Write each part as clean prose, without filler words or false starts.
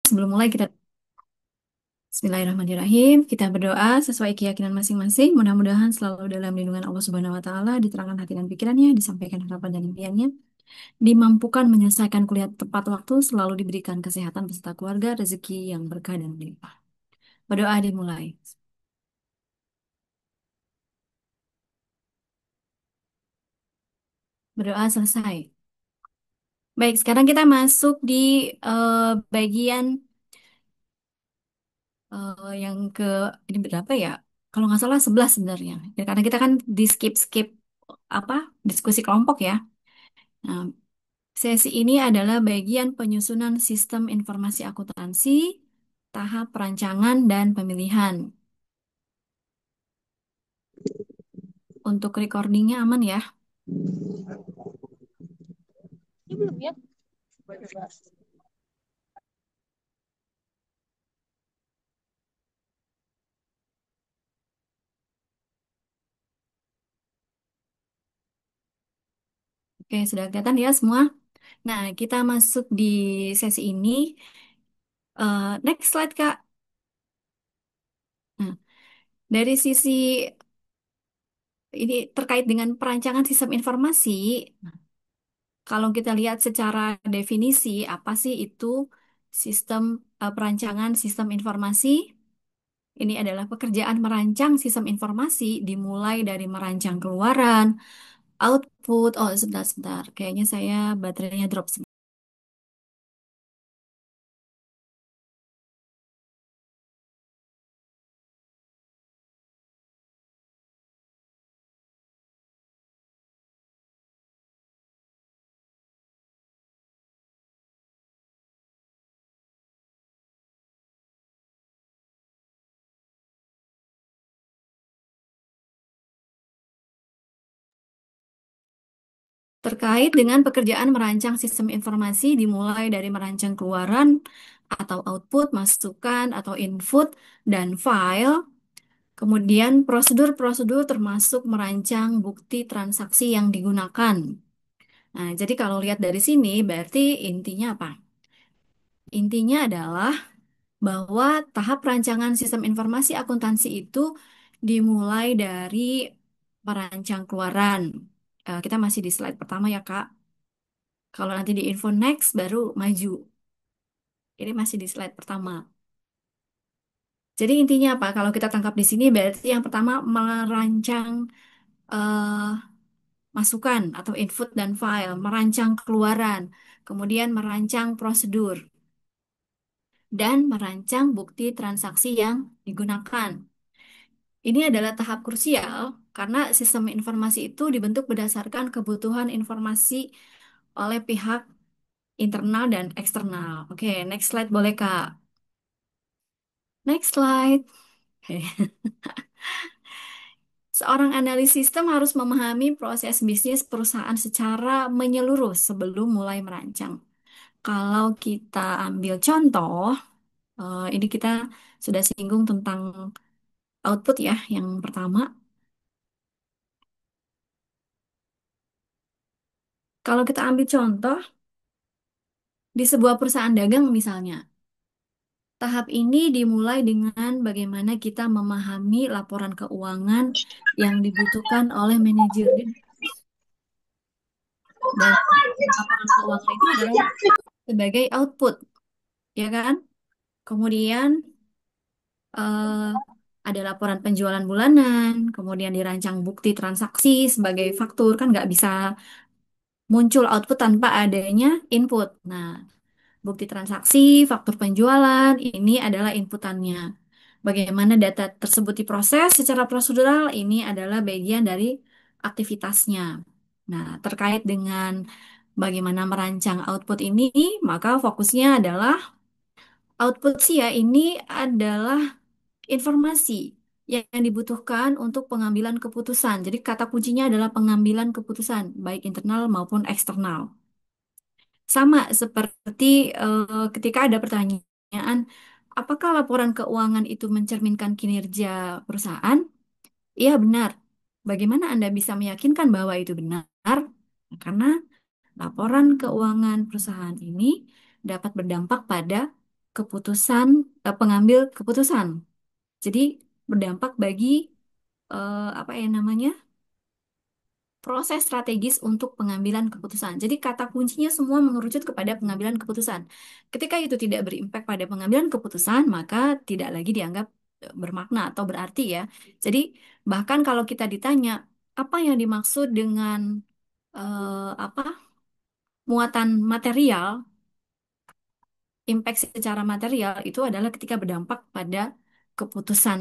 sebelum mulai kita Bismillahirrahmanirrahim. Kita berdoa sesuai keyakinan masing-masing. Mudah-mudahan selalu dalam lindungan Allah Subhanahu wa taala, diterangkan hati dan pikirannya, disampaikan harapan dan impiannya, dimampukan menyelesaikan kuliah tepat waktu, selalu diberikan kesehatan beserta keluarga, rezeki yang berkah dan melimpah. Berdoa dimulai. Berdoa selesai. Baik, sekarang kita masuk di bagian yang ke ini berapa ya? Kalau nggak salah 11 sebenarnya. Ya, karena kita kan di skip-skip apa diskusi kelompok ya. Nah, sesi ini adalah bagian penyusunan sistem informasi akuntansi, tahap perancangan dan pemilihan. Untuk recordingnya aman ya? Ini belum ya? Oke, sudah kelihatan ya semua. Nah, kita masuk di sesi ini. Next slide, Kak. Nah, dari sisi ini terkait dengan perancangan sistem informasi, kalau kita lihat secara definisi, apa sih itu sistem perancangan sistem informasi? Ini adalah pekerjaan merancang sistem informasi dimulai dari merancang keluaran, output. Oh, sebentar, sebentar. Kayaknya saya baterainya drop. Terkait dengan pekerjaan merancang sistem informasi dimulai dari merancang keluaran atau output, masukan atau input, dan file. Kemudian prosedur-prosedur termasuk merancang bukti transaksi yang digunakan. Nah, jadi kalau lihat dari sini berarti intinya apa? Intinya adalah bahwa tahap rancangan sistem informasi akuntansi itu dimulai dari merancang keluaran. Kita masih di slide pertama ya, Kak. Kalau nanti di info next baru maju. Ini masih di slide pertama. Jadi intinya apa? Kalau kita tangkap di sini berarti yang pertama merancang eh, masukan atau input dan file, merancang keluaran, kemudian merancang prosedur, dan merancang bukti transaksi yang digunakan. Ini adalah tahap krusial karena sistem informasi itu dibentuk berdasarkan kebutuhan informasi oleh pihak internal dan eksternal. Oke, next slide boleh Kak. Next slide. Oke. Seorang analis sistem harus memahami proses bisnis perusahaan secara menyeluruh sebelum mulai merancang. Kalau kita ambil contoh, ini kita sudah singgung tentang output ya, yang pertama. Kalau kita ambil contoh, di sebuah perusahaan dagang misalnya, tahap ini dimulai dengan bagaimana kita memahami laporan keuangan yang dibutuhkan oleh manajer. Dan laporan keuangan itu adalah sebagai output, ya kan? Kemudian eh, ada laporan penjualan bulanan, kemudian dirancang bukti transaksi sebagai faktur, kan nggak bisa muncul output tanpa adanya input. Nah, bukti transaksi, faktur penjualan, ini adalah inputannya. Bagaimana data tersebut diproses secara prosedural, ini adalah bagian dari aktivitasnya. Nah, terkait dengan bagaimana merancang output ini, maka fokusnya adalah output sih ya, ini adalah informasi yang dibutuhkan untuk pengambilan keputusan. Jadi kata kuncinya adalah pengambilan keputusan, baik internal maupun eksternal. Sama seperti ketika ada pertanyaan, apakah laporan keuangan itu mencerminkan kinerja perusahaan? Iya, benar. Bagaimana Anda bisa meyakinkan bahwa itu benar? Karena laporan keuangan perusahaan ini dapat berdampak pada keputusan pengambil keputusan. Jadi berdampak bagi apa ya namanya? Proses strategis untuk pengambilan keputusan. Jadi kata kuncinya semua mengerucut kepada pengambilan keputusan. Ketika itu tidak berimpact pada pengambilan keputusan, maka tidak lagi dianggap bermakna atau berarti ya. Jadi bahkan kalau kita ditanya apa yang dimaksud dengan apa muatan material, impact secara material itu adalah ketika berdampak pada keputusan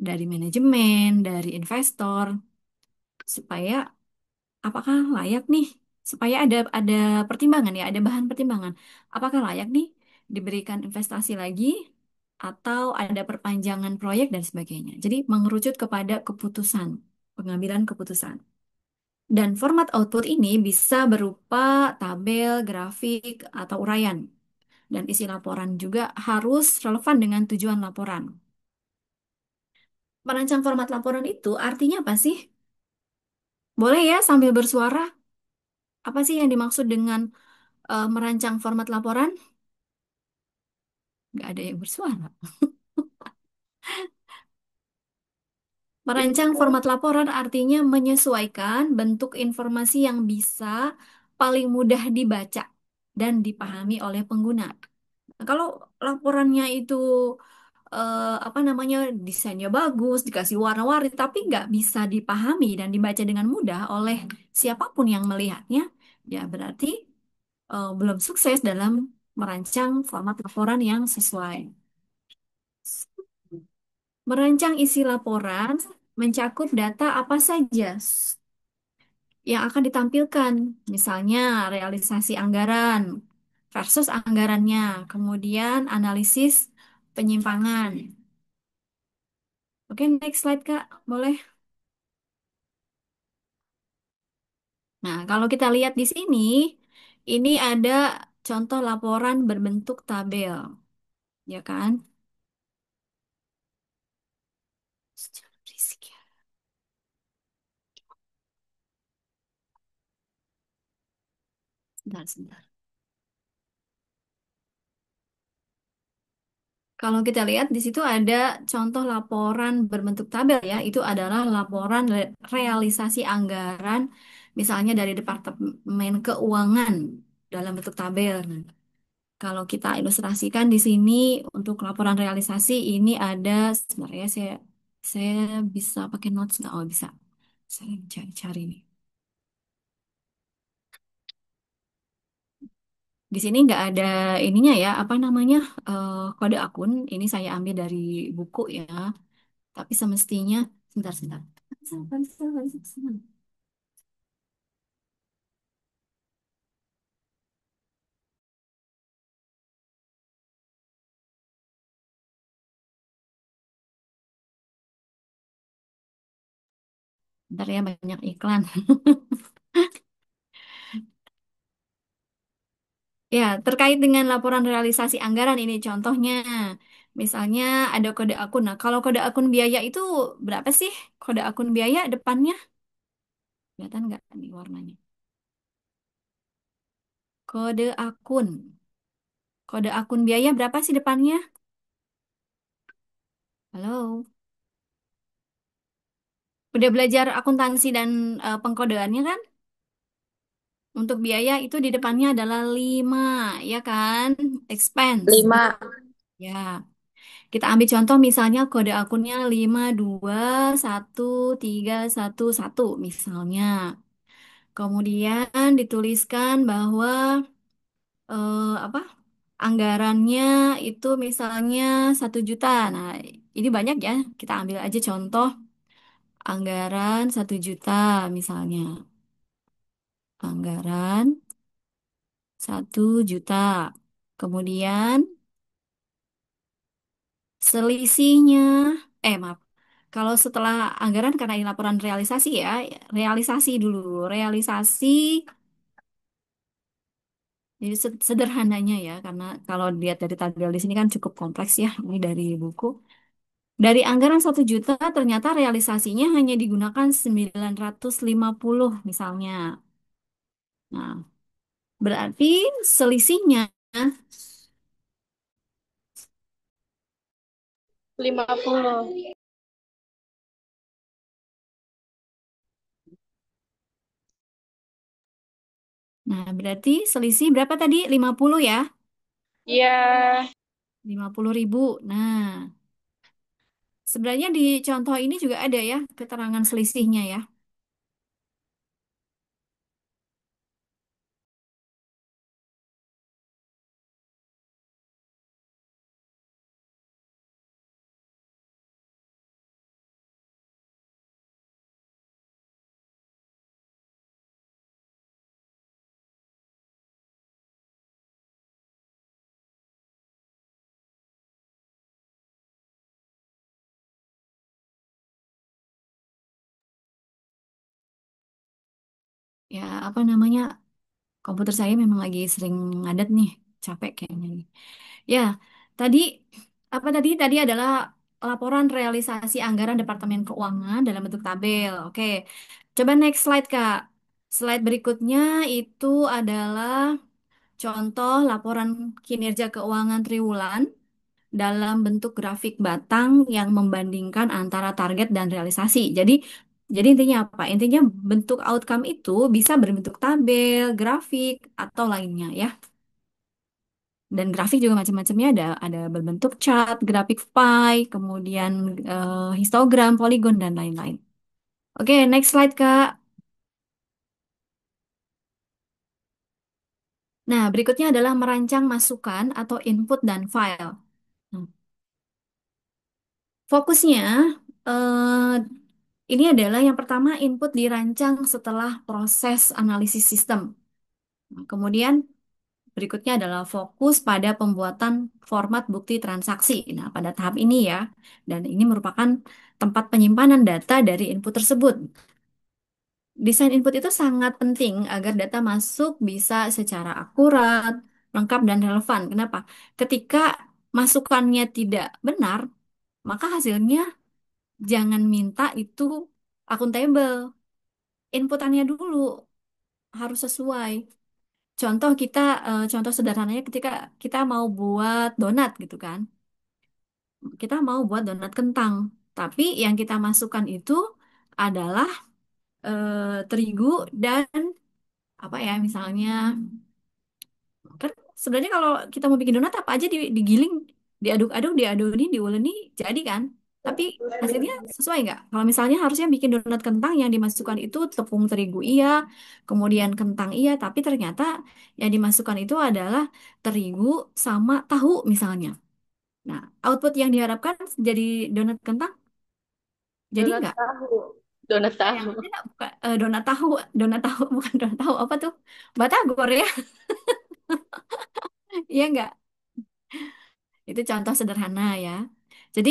dari manajemen, dari investor, supaya apakah layak nih supaya ada pertimbangan ya, ada bahan pertimbangan. Apakah layak nih diberikan investasi lagi atau ada perpanjangan proyek dan sebagainya. Jadi mengerucut kepada keputusan, pengambilan keputusan. Dan format output ini bisa berupa tabel, grafik, atau uraian. Dan isi laporan juga harus relevan dengan tujuan laporan. Merancang format laporan itu artinya apa sih? Boleh ya sambil bersuara. Apa sih yang dimaksud dengan merancang format laporan? Nggak ada yang bersuara. Merancang format laporan artinya menyesuaikan bentuk informasi yang bisa paling mudah dibaca dan dipahami oleh pengguna. Nah, kalau laporannya itu apa namanya desainnya bagus, dikasih warna-warni, tapi nggak bisa dipahami dan dibaca dengan mudah oleh siapapun yang melihatnya, ya berarti belum sukses dalam merancang format laporan yang sesuai. Merancang isi laporan mencakup data apa saja yang akan ditampilkan, misalnya realisasi anggaran versus anggarannya, kemudian analisis penyimpangan. Oke, next slide, Kak. Boleh. Nah, kalau kita lihat di sini, ini ada contoh laporan berbentuk tabel, ya kan? Jangan berisik ya. Sebentar, sebentar. Kalau kita lihat di situ ada contoh laporan berbentuk tabel ya, itu adalah laporan realisasi anggaran misalnya dari Departemen Keuangan dalam bentuk tabel. Nah, kalau kita ilustrasikan di sini untuk laporan realisasi ini ada sebenarnya saya bisa pakai notes nggak? Oh bisa. Saya cari nih. Di sini nggak ada ininya ya, apa namanya kode akun. Ini saya ambil dari buku ya. Tapi semestinya, sebentar, sebentar. Bentar ya, banyak iklan. Ya, terkait dengan laporan realisasi anggaran ini contohnya. Misalnya ada kode akun. Nah, kalau kode akun biaya itu berapa sih? Kode akun biaya depannya? Kelihatan nggak nih warnanya? Kode akun. Kode akun biaya berapa sih depannya? Halo? Udah belajar akuntansi dan pengkodeannya kan? Untuk biaya itu di depannya adalah 5, ya kan? Expense. 5. Ya, kita ambil contoh misalnya kode akunnya 5213111 misalnya. Kemudian dituliskan bahwa apa? Anggarannya itu misalnya 1 juta. Nah, ini banyak ya. Kita ambil aja contoh anggaran 1 juta misalnya. Anggaran 1 juta. Kemudian selisihnya, maaf. Kalau setelah anggaran karena ini laporan realisasi ya, realisasi dulu. Realisasi, jadi sederhananya ya, karena kalau dilihat dari tabel di sini kan cukup kompleks ya, ini dari buku. Dari anggaran 1 juta, ternyata realisasinya hanya digunakan 950 misalnya. Nah, berarti selisihnya 50. Nah, berarti selisih berapa tadi? 50 ya? Iya, 50.000. Nah, sebenarnya di contoh ini juga ada ya keterangan selisihnya ya. Ya, apa namanya? Komputer saya memang lagi sering ngadet nih, capek kayaknya nih. Ya, tadi apa tadi? Tadi adalah laporan realisasi anggaran Departemen Keuangan dalam bentuk tabel. Oke, coba next slide, Kak. Slide berikutnya itu adalah contoh laporan kinerja keuangan triwulan dalam bentuk grafik batang yang membandingkan antara target dan realisasi. Jadi intinya apa? Intinya bentuk outcome itu bisa berbentuk tabel, grafik, atau lainnya ya. Dan grafik juga macam-macamnya ada berbentuk chart, grafik pie, kemudian histogram, poligon dan lain-lain. Oke, next slide Kak. Nah, berikutnya adalah merancang masukan atau input dan file. Nah, fokusnya eh, ini adalah yang pertama input dirancang setelah proses analisis sistem. Nah, kemudian berikutnya adalah fokus pada pembuatan format bukti transaksi. Nah, pada tahap ini ya, dan ini merupakan tempat penyimpanan data dari input tersebut. Desain input itu sangat penting agar data masuk bisa secara akurat, lengkap, dan relevan. Kenapa? Ketika masukannya tidak benar, maka hasilnya jangan minta itu akuntabel. Inputannya dulu harus sesuai. Contoh sederhananya ketika kita mau buat donat gitu kan. Kita mau buat donat kentang, tapi yang kita masukkan itu adalah terigu dan apa ya misalnya kan sebenarnya kalau kita mau bikin donat apa aja digiling, diaduk-aduk, diadoni, diuleni jadi kan. Tapi hasilnya sesuai nggak? Kalau misalnya harusnya bikin donat kentang yang dimasukkan itu tepung terigu iya, kemudian kentang iya, tapi ternyata yang dimasukkan itu adalah terigu sama tahu misalnya. Nah, output yang diharapkan jadi donat kentang jadi donat nggak? tahu. Donat Yang tahu. ada bukan donat tahu bukan donat tahu apa tuh? Batagor ya, iya nggak? Itu contoh sederhana ya. Jadi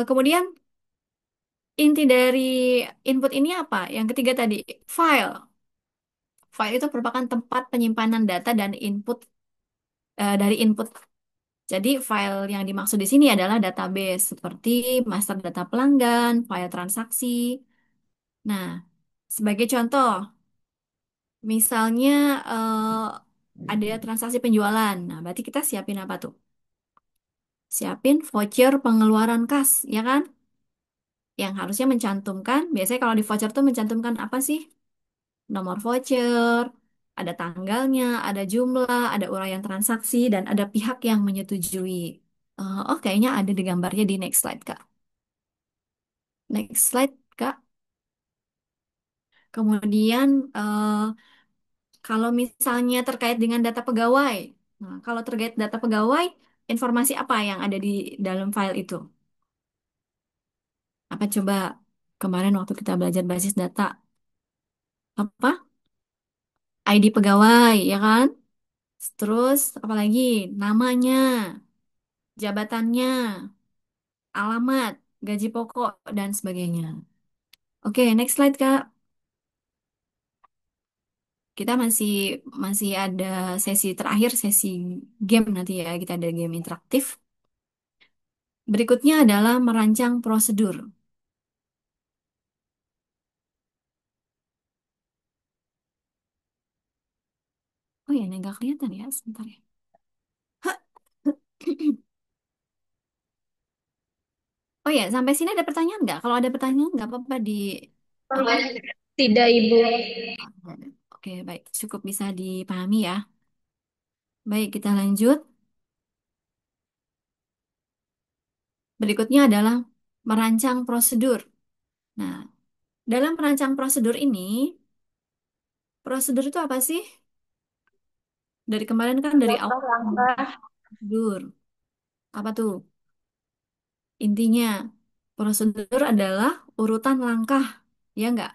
kemudian inti dari input ini apa? Yang ketiga tadi, file. File itu merupakan tempat penyimpanan data dan input dari input. Jadi file yang dimaksud di sini adalah database seperti master data pelanggan, file transaksi. Nah, sebagai contoh, misalnya ada transaksi penjualan. Nah, berarti kita siapin apa tuh? Siapin voucher pengeluaran kas, ya kan? Yang harusnya mencantumkan, biasanya kalau di voucher tuh mencantumkan apa sih? Nomor voucher, ada tanggalnya, ada jumlah, ada uraian transaksi, dan ada pihak yang menyetujui. Oh, kayaknya ada di gambarnya di next slide, Kak. Next slide, Kak. Kemudian, kalau misalnya terkait dengan data pegawai, nah, kalau terkait data pegawai, informasi apa yang ada di dalam file itu? Apa coba kemarin waktu kita belajar basis data, apa? ID pegawai, ya kan? Terus, apalagi? Namanya, jabatannya, alamat, gaji pokok, dan sebagainya. Oke, next slide, Kak. Kita masih masih ada sesi terakhir, sesi game nanti ya. Kita ada game interaktif. Berikutnya adalah merancang prosedur. Oh ya, ini nggak kelihatan ya, sebentar ya. Oh ya, sampai sini ada pertanyaan nggak? Kalau ada pertanyaan nggak apa-apa di apa? Tidak, Ibu. Oke, baik. Cukup bisa dipahami ya. Baik, kita lanjut. Berikutnya adalah merancang prosedur. Nah, dalam merancang prosedur ini, prosedur itu apa sih? Dari kemarin kan dari awal Langkah-langkah prosedur. Apa tuh? Intinya, prosedur adalah urutan langkah. Ya nggak?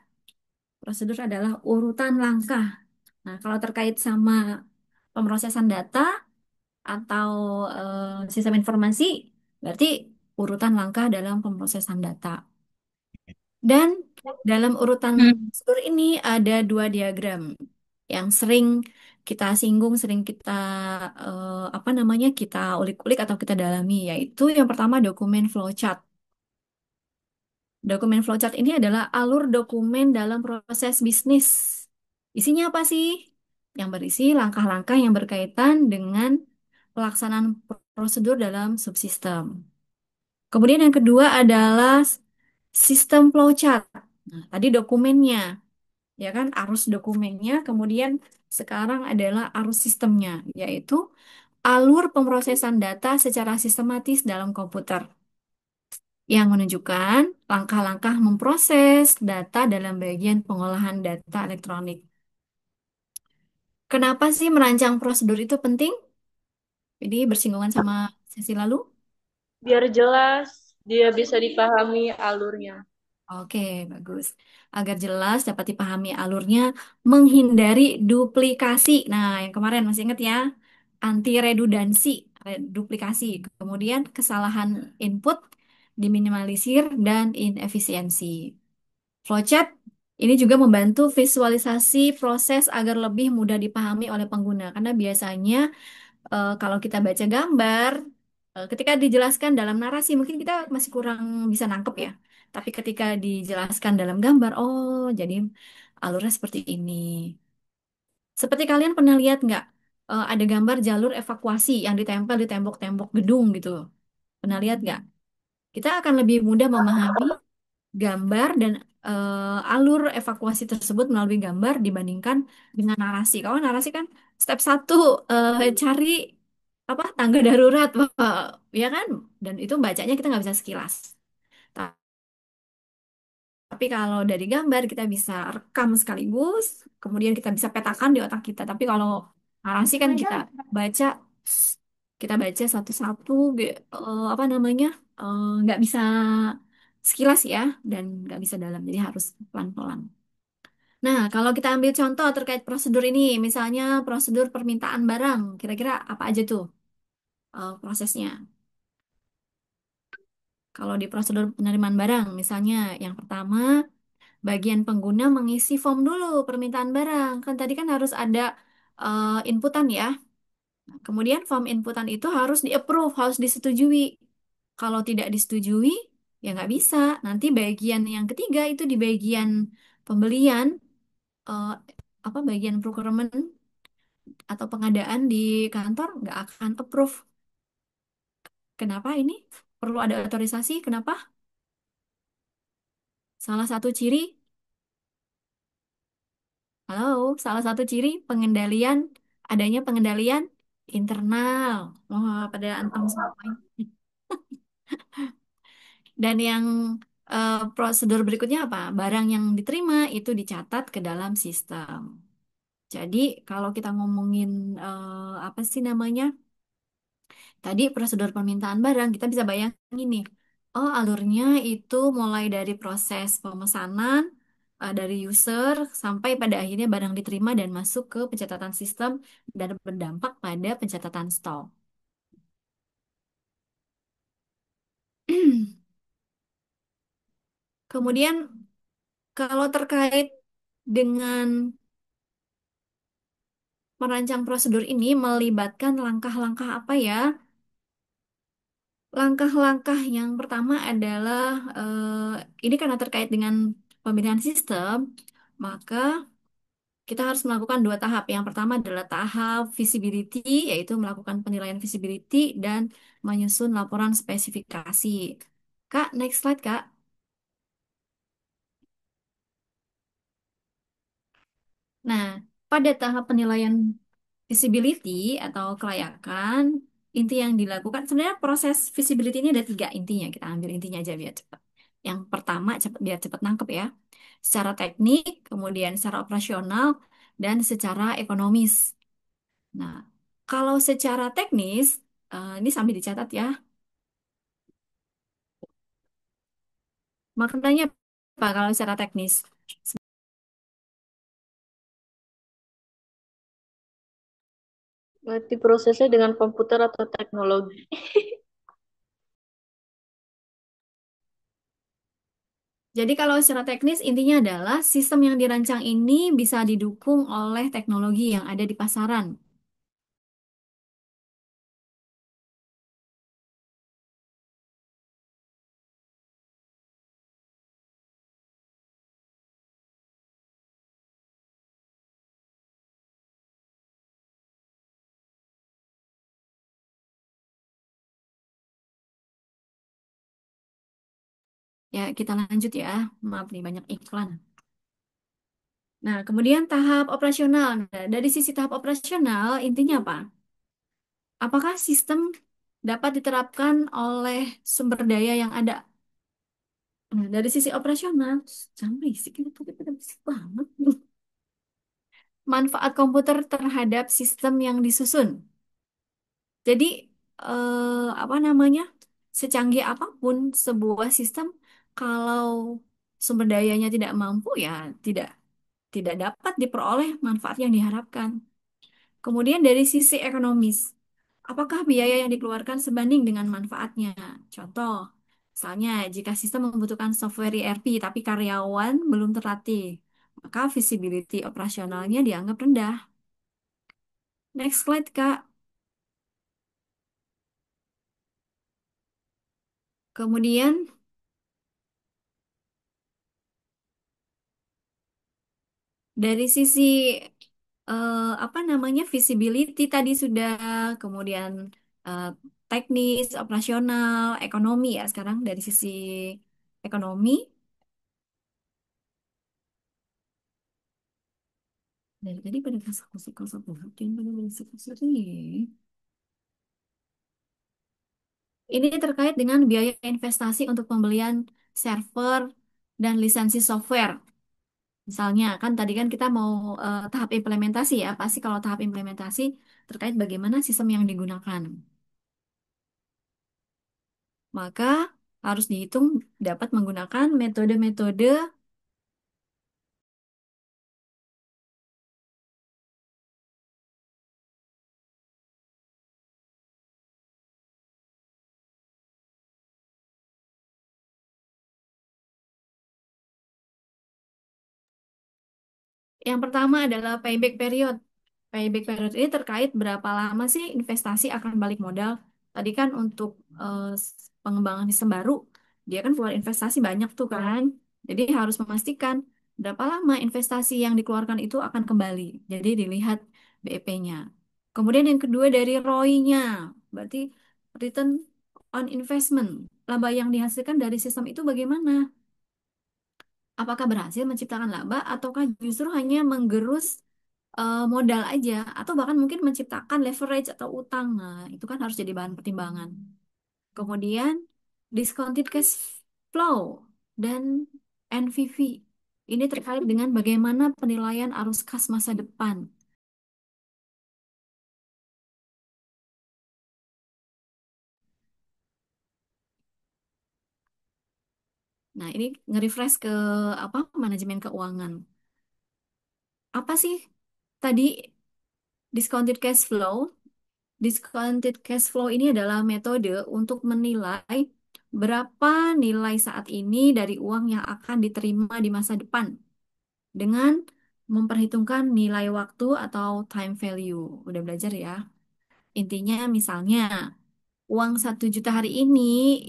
Prosedur adalah urutan langkah. Nah, kalau terkait sama pemrosesan data atau sistem informasi, berarti urutan langkah dalam pemrosesan data. Dan dalam urutan Hmm. prosedur ini ada dua diagram yang sering kita singgung, sering kita apa namanya kita ulik-ulik atau kita dalami, yaitu yang pertama dokumen flowchart. Dokumen flowchart ini adalah alur dokumen dalam proses bisnis. Isinya apa sih? Yang berisi langkah-langkah yang berkaitan dengan pelaksanaan prosedur dalam subsistem. Kemudian yang kedua adalah sistem flowchart. Nah, tadi dokumennya, ya kan, arus dokumennya. Kemudian sekarang adalah arus sistemnya, yaitu alur pemrosesan data secara sistematis dalam komputer yang menunjukkan langkah-langkah memproses data dalam bagian pengolahan data elektronik. Kenapa sih merancang prosedur itu penting? Jadi bersinggungan sama sesi lalu. Biar jelas, dia bisa dipahami alurnya. Oke, bagus. Agar jelas dapat dipahami alurnya, menghindari duplikasi. Nah, yang kemarin masih ingat ya, anti redundansi, duplikasi. Kemudian kesalahan input diminimalisir dan inefisiensi. Flowchart ini juga membantu visualisasi proses agar lebih mudah dipahami oleh pengguna. Karena biasanya kalau kita baca gambar, ketika dijelaskan dalam narasi mungkin kita masih kurang bisa nangkep ya. Tapi ketika dijelaskan dalam gambar, oh jadi alurnya seperti ini. Seperti kalian pernah lihat nggak ada gambar jalur evakuasi yang ditempel di tembok-tembok gedung gitu? Pernah lihat nggak? Kita akan lebih mudah memahami gambar dan alur evakuasi tersebut melalui gambar dibandingkan dengan narasi. Kalau narasi kan step satu cari apa tangga darurat, wah, ya kan? Dan itu bacanya kita nggak bisa sekilas. Tapi kalau dari gambar kita bisa rekam sekaligus, kemudian kita bisa petakan di otak kita. Tapi kalau narasi kan baca, kita baca satu-satu, apa namanya, nggak bisa sekilas ya, dan nggak bisa dalam. Jadi harus pelan-pelan. Nah, kalau kita ambil contoh terkait prosedur ini, misalnya prosedur permintaan barang, kira-kira apa aja tuh prosesnya? Kalau di prosedur penerimaan barang, misalnya yang pertama, bagian pengguna mengisi form dulu permintaan barang. Kan tadi kan harus ada inputan ya. Kemudian form inputan itu harus di-approve, harus disetujui. Kalau tidak disetujui, ya nggak bisa. Nanti bagian yang ketiga itu di bagian pembelian, eh, apa bagian procurement atau pengadaan di kantor nggak akan approve. Kenapa ini? Perlu ada otorisasi. Kenapa? Salah satu ciri, halo, salah satu ciri pengendalian, adanya pengendalian internal. Wah, pada anteng semua ini. Dan yang prosedur berikutnya apa? Barang yang diterima itu dicatat ke dalam sistem. Jadi kalau kita ngomongin apa sih namanya? Tadi prosedur permintaan barang, kita bisa bayangin nih. Oh, alurnya itu mulai dari proses pemesanan dari user sampai pada akhirnya barang diterima dan masuk ke pencatatan sistem dan berdampak pada pencatatan stok. Kemudian kalau terkait dengan merancang prosedur ini melibatkan langkah-langkah apa ya? Langkah-langkah yang pertama adalah ini karena terkait dengan pemilihan sistem, maka kita harus melakukan dua tahap. Yang pertama adalah tahap visibility, yaitu melakukan penilaian visibility dan menyusun laporan spesifikasi. Kak, next slide, Kak. Nah, pada tahap penilaian visibility atau kelayakan, inti yang dilakukan sebenarnya proses visibility ini ada tiga intinya. Kita ambil intinya aja biar cepat. Yang pertama, biar cepat nangkep ya. Secara teknik, kemudian secara operasional, dan secara ekonomis. Nah, kalau secara teknis, ini sambil dicatat ya. Maknanya apa kalau secara teknis? Berarti prosesnya dengan komputer atau teknologi. Jadi kalau secara teknis intinya adalah sistem yang dirancang ini bisa didukung oleh teknologi yang ada di pasaran. Ya, kita lanjut ya. Maaf nih banyak iklan. Nah, kemudian tahap operasional. Nah, dari sisi tahap operasional intinya apa? Apakah sistem dapat diterapkan oleh sumber daya yang ada? Nah, dari sisi operasional, jangan berisik ini tuh kita berisik banget. Manfaat komputer terhadap sistem yang disusun. Jadi, apa namanya, secanggih apapun sebuah sistem, kalau sumber dayanya tidak mampu, ya tidak tidak dapat diperoleh manfaat yang diharapkan. Kemudian dari sisi ekonomis, apakah biaya yang dikeluarkan sebanding dengan manfaatnya? Contoh, misalnya jika sistem membutuhkan software ERP tapi karyawan belum terlatih, maka visibility operasionalnya dianggap rendah. Next slide, Kak. Kemudian dari sisi apa namanya visibility tadi sudah, kemudian eh, teknis, operasional, ekonomi ya sekarang dari sisi ekonomi. Dari tadi pada kasak-kusuk jangan pada berisik-kusuk nih. Ini terkait dengan biaya investasi untuk pembelian server dan lisensi software. Misalnya, kan tadi kan kita mau tahap implementasi ya. Pasti kalau tahap implementasi terkait bagaimana sistem yang digunakan. Maka harus dihitung dapat menggunakan metode-metode yang pertama adalah payback period. Payback period ini terkait berapa lama sih investasi akan balik modal. Tadi kan untuk pengembangan sistem baru, dia kan keluar investasi banyak tuh kan. Jadi harus memastikan berapa lama investasi yang dikeluarkan itu akan kembali. Jadi dilihat BEP-nya. Kemudian yang kedua dari ROI-nya, berarti return on investment. Laba yang dihasilkan dari sistem itu bagaimana? Apakah berhasil menciptakan laba ataukah justru hanya menggerus modal aja atau bahkan mungkin menciptakan leverage atau utang. Nah, itu kan harus jadi bahan pertimbangan. Kemudian discounted cash flow dan NPV. Ini terkait dengan bagaimana penilaian arus kas masa depan. Nah, ini nge-refresh ke apa manajemen keuangan. Apa sih tadi discounted cash flow? Discounted cash flow ini adalah metode untuk menilai berapa nilai saat ini dari uang yang akan diterima di masa depan dengan memperhitungkan nilai waktu atau time value. Udah belajar ya? Intinya misalnya uang 1 juta hari ini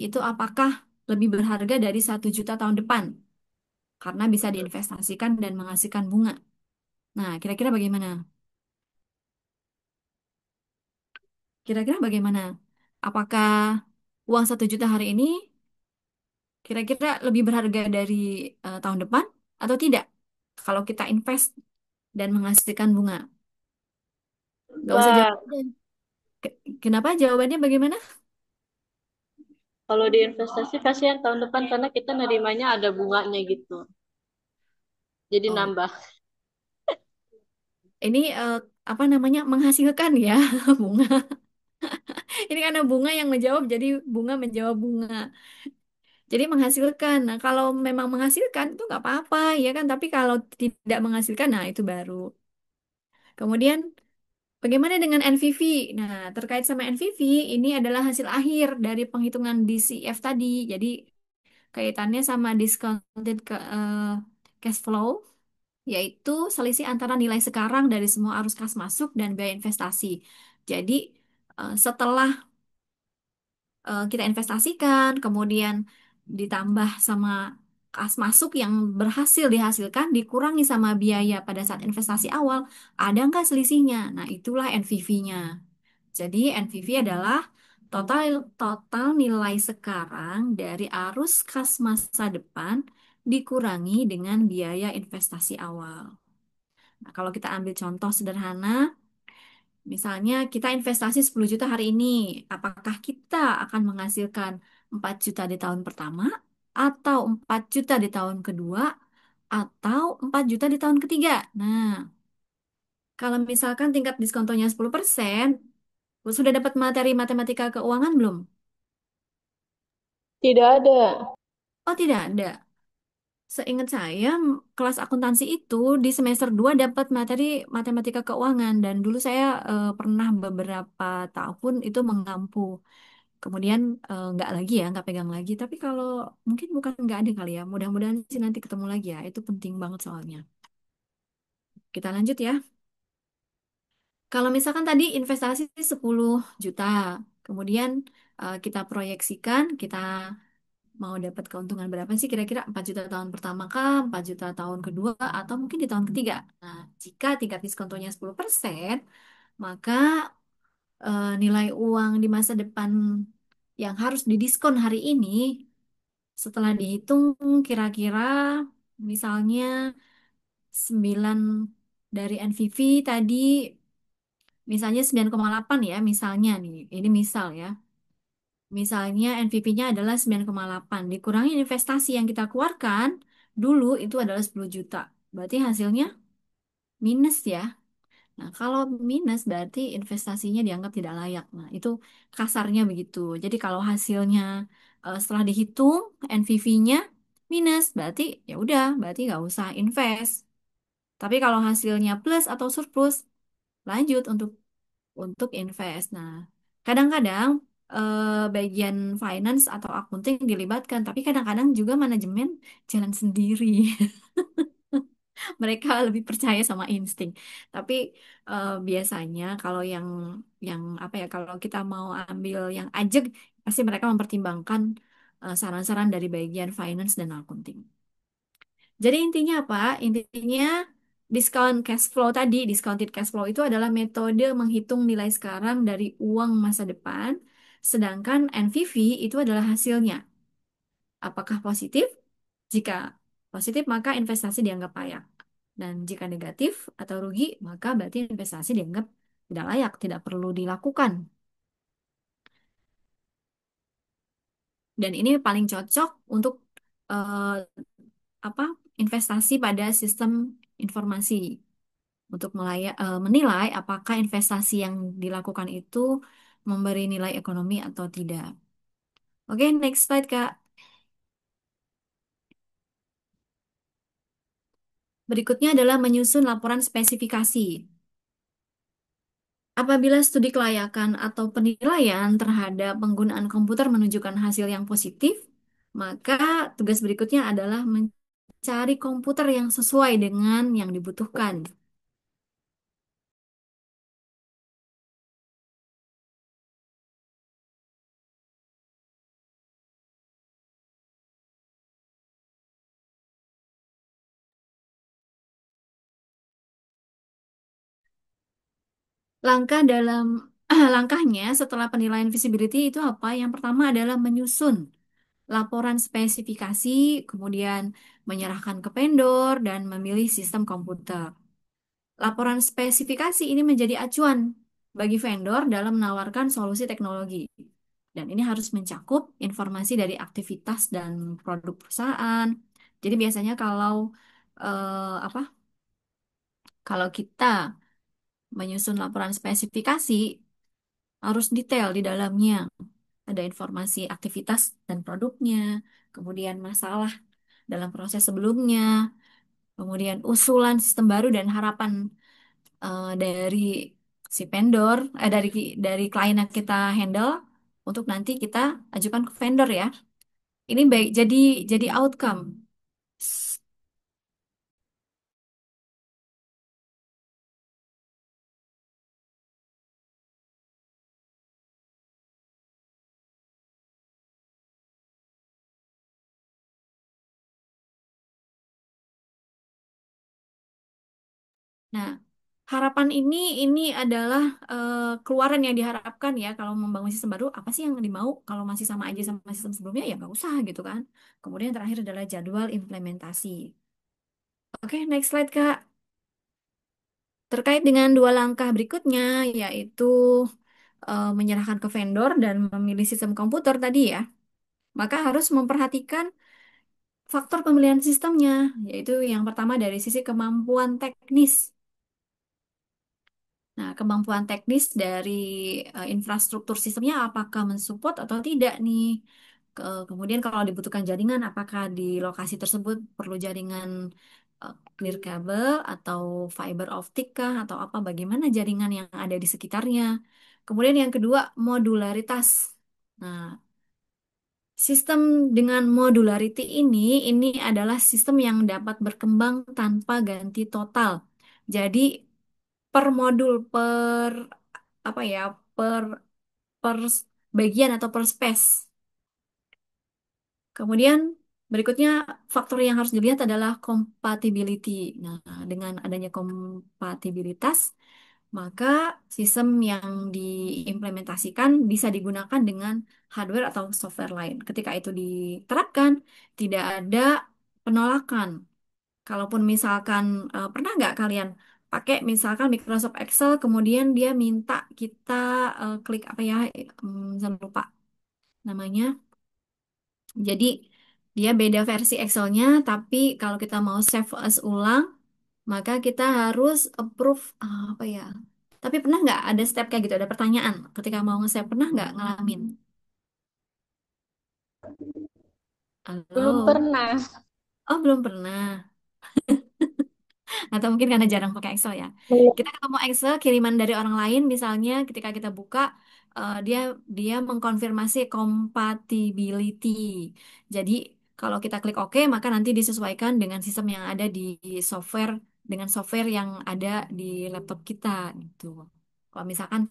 itu apakah lebih berharga dari 1 juta tahun depan karena bisa diinvestasikan dan menghasilkan bunga. Nah, kira-kira bagaimana? Kira-kira bagaimana? Apakah uang 1 juta hari ini Kira-kira lebih berharga dari tahun depan atau tidak? Kalau kita invest dan menghasilkan bunga. Nggak usah jawab. Pak, Kenapa jawabannya bagaimana? kalau di investasi kasihan tahun depan karena kita nerimanya ada bunganya gitu. Jadi Oh, nambah. ini apa namanya menghasilkan ya bunga. Ini karena bunga yang menjawab, jadi bunga menjawab bunga. Jadi menghasilkan. Nah, kalau memang menghasilkan itu nggak apa-apa, ya kan? Tapi kalau tidak menghasilkan, nah itu baru. Kemudian, bagaimana dengan NVV? Nah, terkait sama NVV, ini adalah hasil akhir dari penghitungan DCF tadi. Jadi, kaitannya sama discounted cash flow, yaitu selisih antara nilai sekarang dari semua arus kas masuk dan biaya investasi. Jadi, setelah kita investasikan, kemudian ditambah sama kas masuk yang berhasil dihasilkan, dikurangi sama biaya pada saat investasi awal, ada nggak selisihnya? Nah, itulah NPV-nya. Jadi, NPV adalah total total nilai sekarang dari arus kas masa depan dikurangi dengan biaya investasi awal. Nah, kalau kita ambil contoh sederhana, misalnya kita investasi 10 juta hari ini, apakah kita akan menghasilkan 4 juta di tahun pertama, atau 4 juta di tahun kedua, atau 4 juta di tahun ketiga? Nah, kalau misalkan tingkat diskontonya 10%, sudah dapat materi matematika keuangan belum? Tidak ada. Oh, tidak ada. Seingat saya, kelas akuntansi itu di semester 2 dapat materi matematika keuangan, dan dulu saya pernah beberapa tahun itu mengampu. Kemudian nggak lagi ya, nggak pegang lagi. Tapi kalau mungkin bukan nggak ada kali ya. Mudah-mudahan sih nanti ketemu lagi ya. Itu penting banget soalnya. Kita lanjut ya. Kalau misalkan tadi investasi 10 juta, kemudian kita proyeksikan kita mau dapat keuntungan berapa sih kira-kira 4 juta tahun pertama kah, 4 juta tahun kedua, atau mungkin di tahun ketiga. Nah, jika tingkat diskontonya 10%, maka nilai uang di masa depan yang harus didiskon hari ini setelah dihitung kira-kira misalnya 9 dari NVV tadi misalnya 9,8 ya misalnya nih. Ini misal ya. Misalnya NVP-nya adalah 9,8 dikurangi investasi yang kita keluarkan dulu itu adalah 10 juta. Berarti hasilnya minus ya. Nah, kalau minus berarti investasinya dianggap tidak layak. Nah, itu kasarnya begitu. Jadi kalau hasilnya setelah dihitung NPV-nya minus, berarti ya udah, berarti nggak usah invest. Tapi kalau hasilnya plus atau surplus, lanjut untuk invest. Nah, kadang-kadang bagian finance atau accounting dilibatkan, tapi kadang-kadang juga manajemen jalan sendiri. Mereka lebih percaya sama insting. Tapi biasanya kalau yang apa ya kalau kita mau ambil yang ajak pasti mereka mempertimbangkan saran-saran dari bagian finance dan accounting. Jadi intinya apa? Intinya discount cash flow tadi, discounted cash flow itu adalah metode menghitung nilai sekarang dari uang masa depan, sedangkan NPV itu adalah hasilnya. Apakah positif? Jika positif, maka investasi dianggap layak. Dan jika negatif atau rugi, maka berarti investasi dianggap tidak layak, tidak perlu dilakukan. Dan ini paling cocok untuk eh, apa investasi pada sistem informasi untuk menilai apakah investasi yang dilakukan itu memberi nilai ekonomi atau tidak. Oke, next slide, Kak. Berikutnya adalah menyusun laporan spesifikasi. Apabila studi kelayakan atau penilaian terhadap penggunaan komputer menunjukkan hasil yang positif, maka tugas berikutnya adalah mencari komputer yang sesuai dengan yang dibutuhkan. Langkah dalam langkahnya setelah penilaian visibility itu apa? Yang pertama adalah menyusun. laporan spesifikasi, kemudian menyerahkan ke vendor, dan memilih sistem komputer. Laporan spesifikasi ini menjadi acuan bagi vendor dalam menawarkan solusi teknologi. Dan ini harus mencakup informasi dari aktivitas dan produk perusahaan. Jadi biasanya apa? Kalau kita menyusun laporan spesifikasi harus detail di dalamnya. Ada informasi aktivitas dan produknya, kemudian masalah dalam proses sebelumnya, kemudian usulan sistem baru dan harapan dari si vendor, dari klien yang kita handle untuk nanti kita ajukan ke vendor ya. Ini baik jadi outcome. Nah, harapan ini adalah keluaran yang diharapkan ya kalau membangun sistem baru. Apa sih yang dimau? Kalau masih sama aja sama sistem sebelumnya ya nggak usah gitu kan. Kemudian terakhir adalah jadwal implementasi. Oke, next slide Kak. Terkait dengan dua langkah berikutnya, yaitu menyerahkan ke vendor dan memilih sistem komputer tadi ya, maka harus memperhatikan faktor pemilihan sistemnya, yaitu yang pertama dari sisi kemampuan teknis. Nah, kemampuan teknis dari infrastruktur sistemnya apakah mensupport atau tidak nih? Kemudian kalau dibutuhkan jaringan, apakah di lokasi tersebut perlu jaringan clear kabel atau fiber optik kah atau apa? Bagaimana jaringan yang ada di sekitarnya? Kemudian yang kedua, modularitas. Nah, sistem dengan modularity ini adalah sistem yang dapat berkembang tanpa ganti total. Jadi per modul apa ya per per bagian atau per space. Kemudian berikutnya faktor yang harus dilihat adalah compatibility. Nah, dengan adanya kompatibilitas, maka sistem yang diimplementasikan bisa digunakan dengan hardware atau software lain. Ketika itu diterapkan, tidak ada penolakan. Kalaupun misalkan pernah nggak kalian pakai misalkan Microsoft Excel, kemudian dia minta kita klik apa ya, saya lupa namanya. Jadi dia beda versi Excelnya, tapi kalau kita mau save as ulang, maka kita harus approve apa ya? Tapi pernah nggak ada step kayak gitu, ada pertanyaan ketika mau nge-save, pernah nggak ngalamin? Belum Halo? pernah. Oh, belum pernah. Atau mungkin karena jarang pakai Excel ya. Belum. Kita ketemu Excel kiriman dari orang lain, misalnya ketika kita buka dia dia mengkonfirmasi compatibility. Jadi kalau kita klik OK, maka nanti disesuaikan dengan sistem yang ada di software dengan software yang ada di laptop kita gitu. Kalau misalkan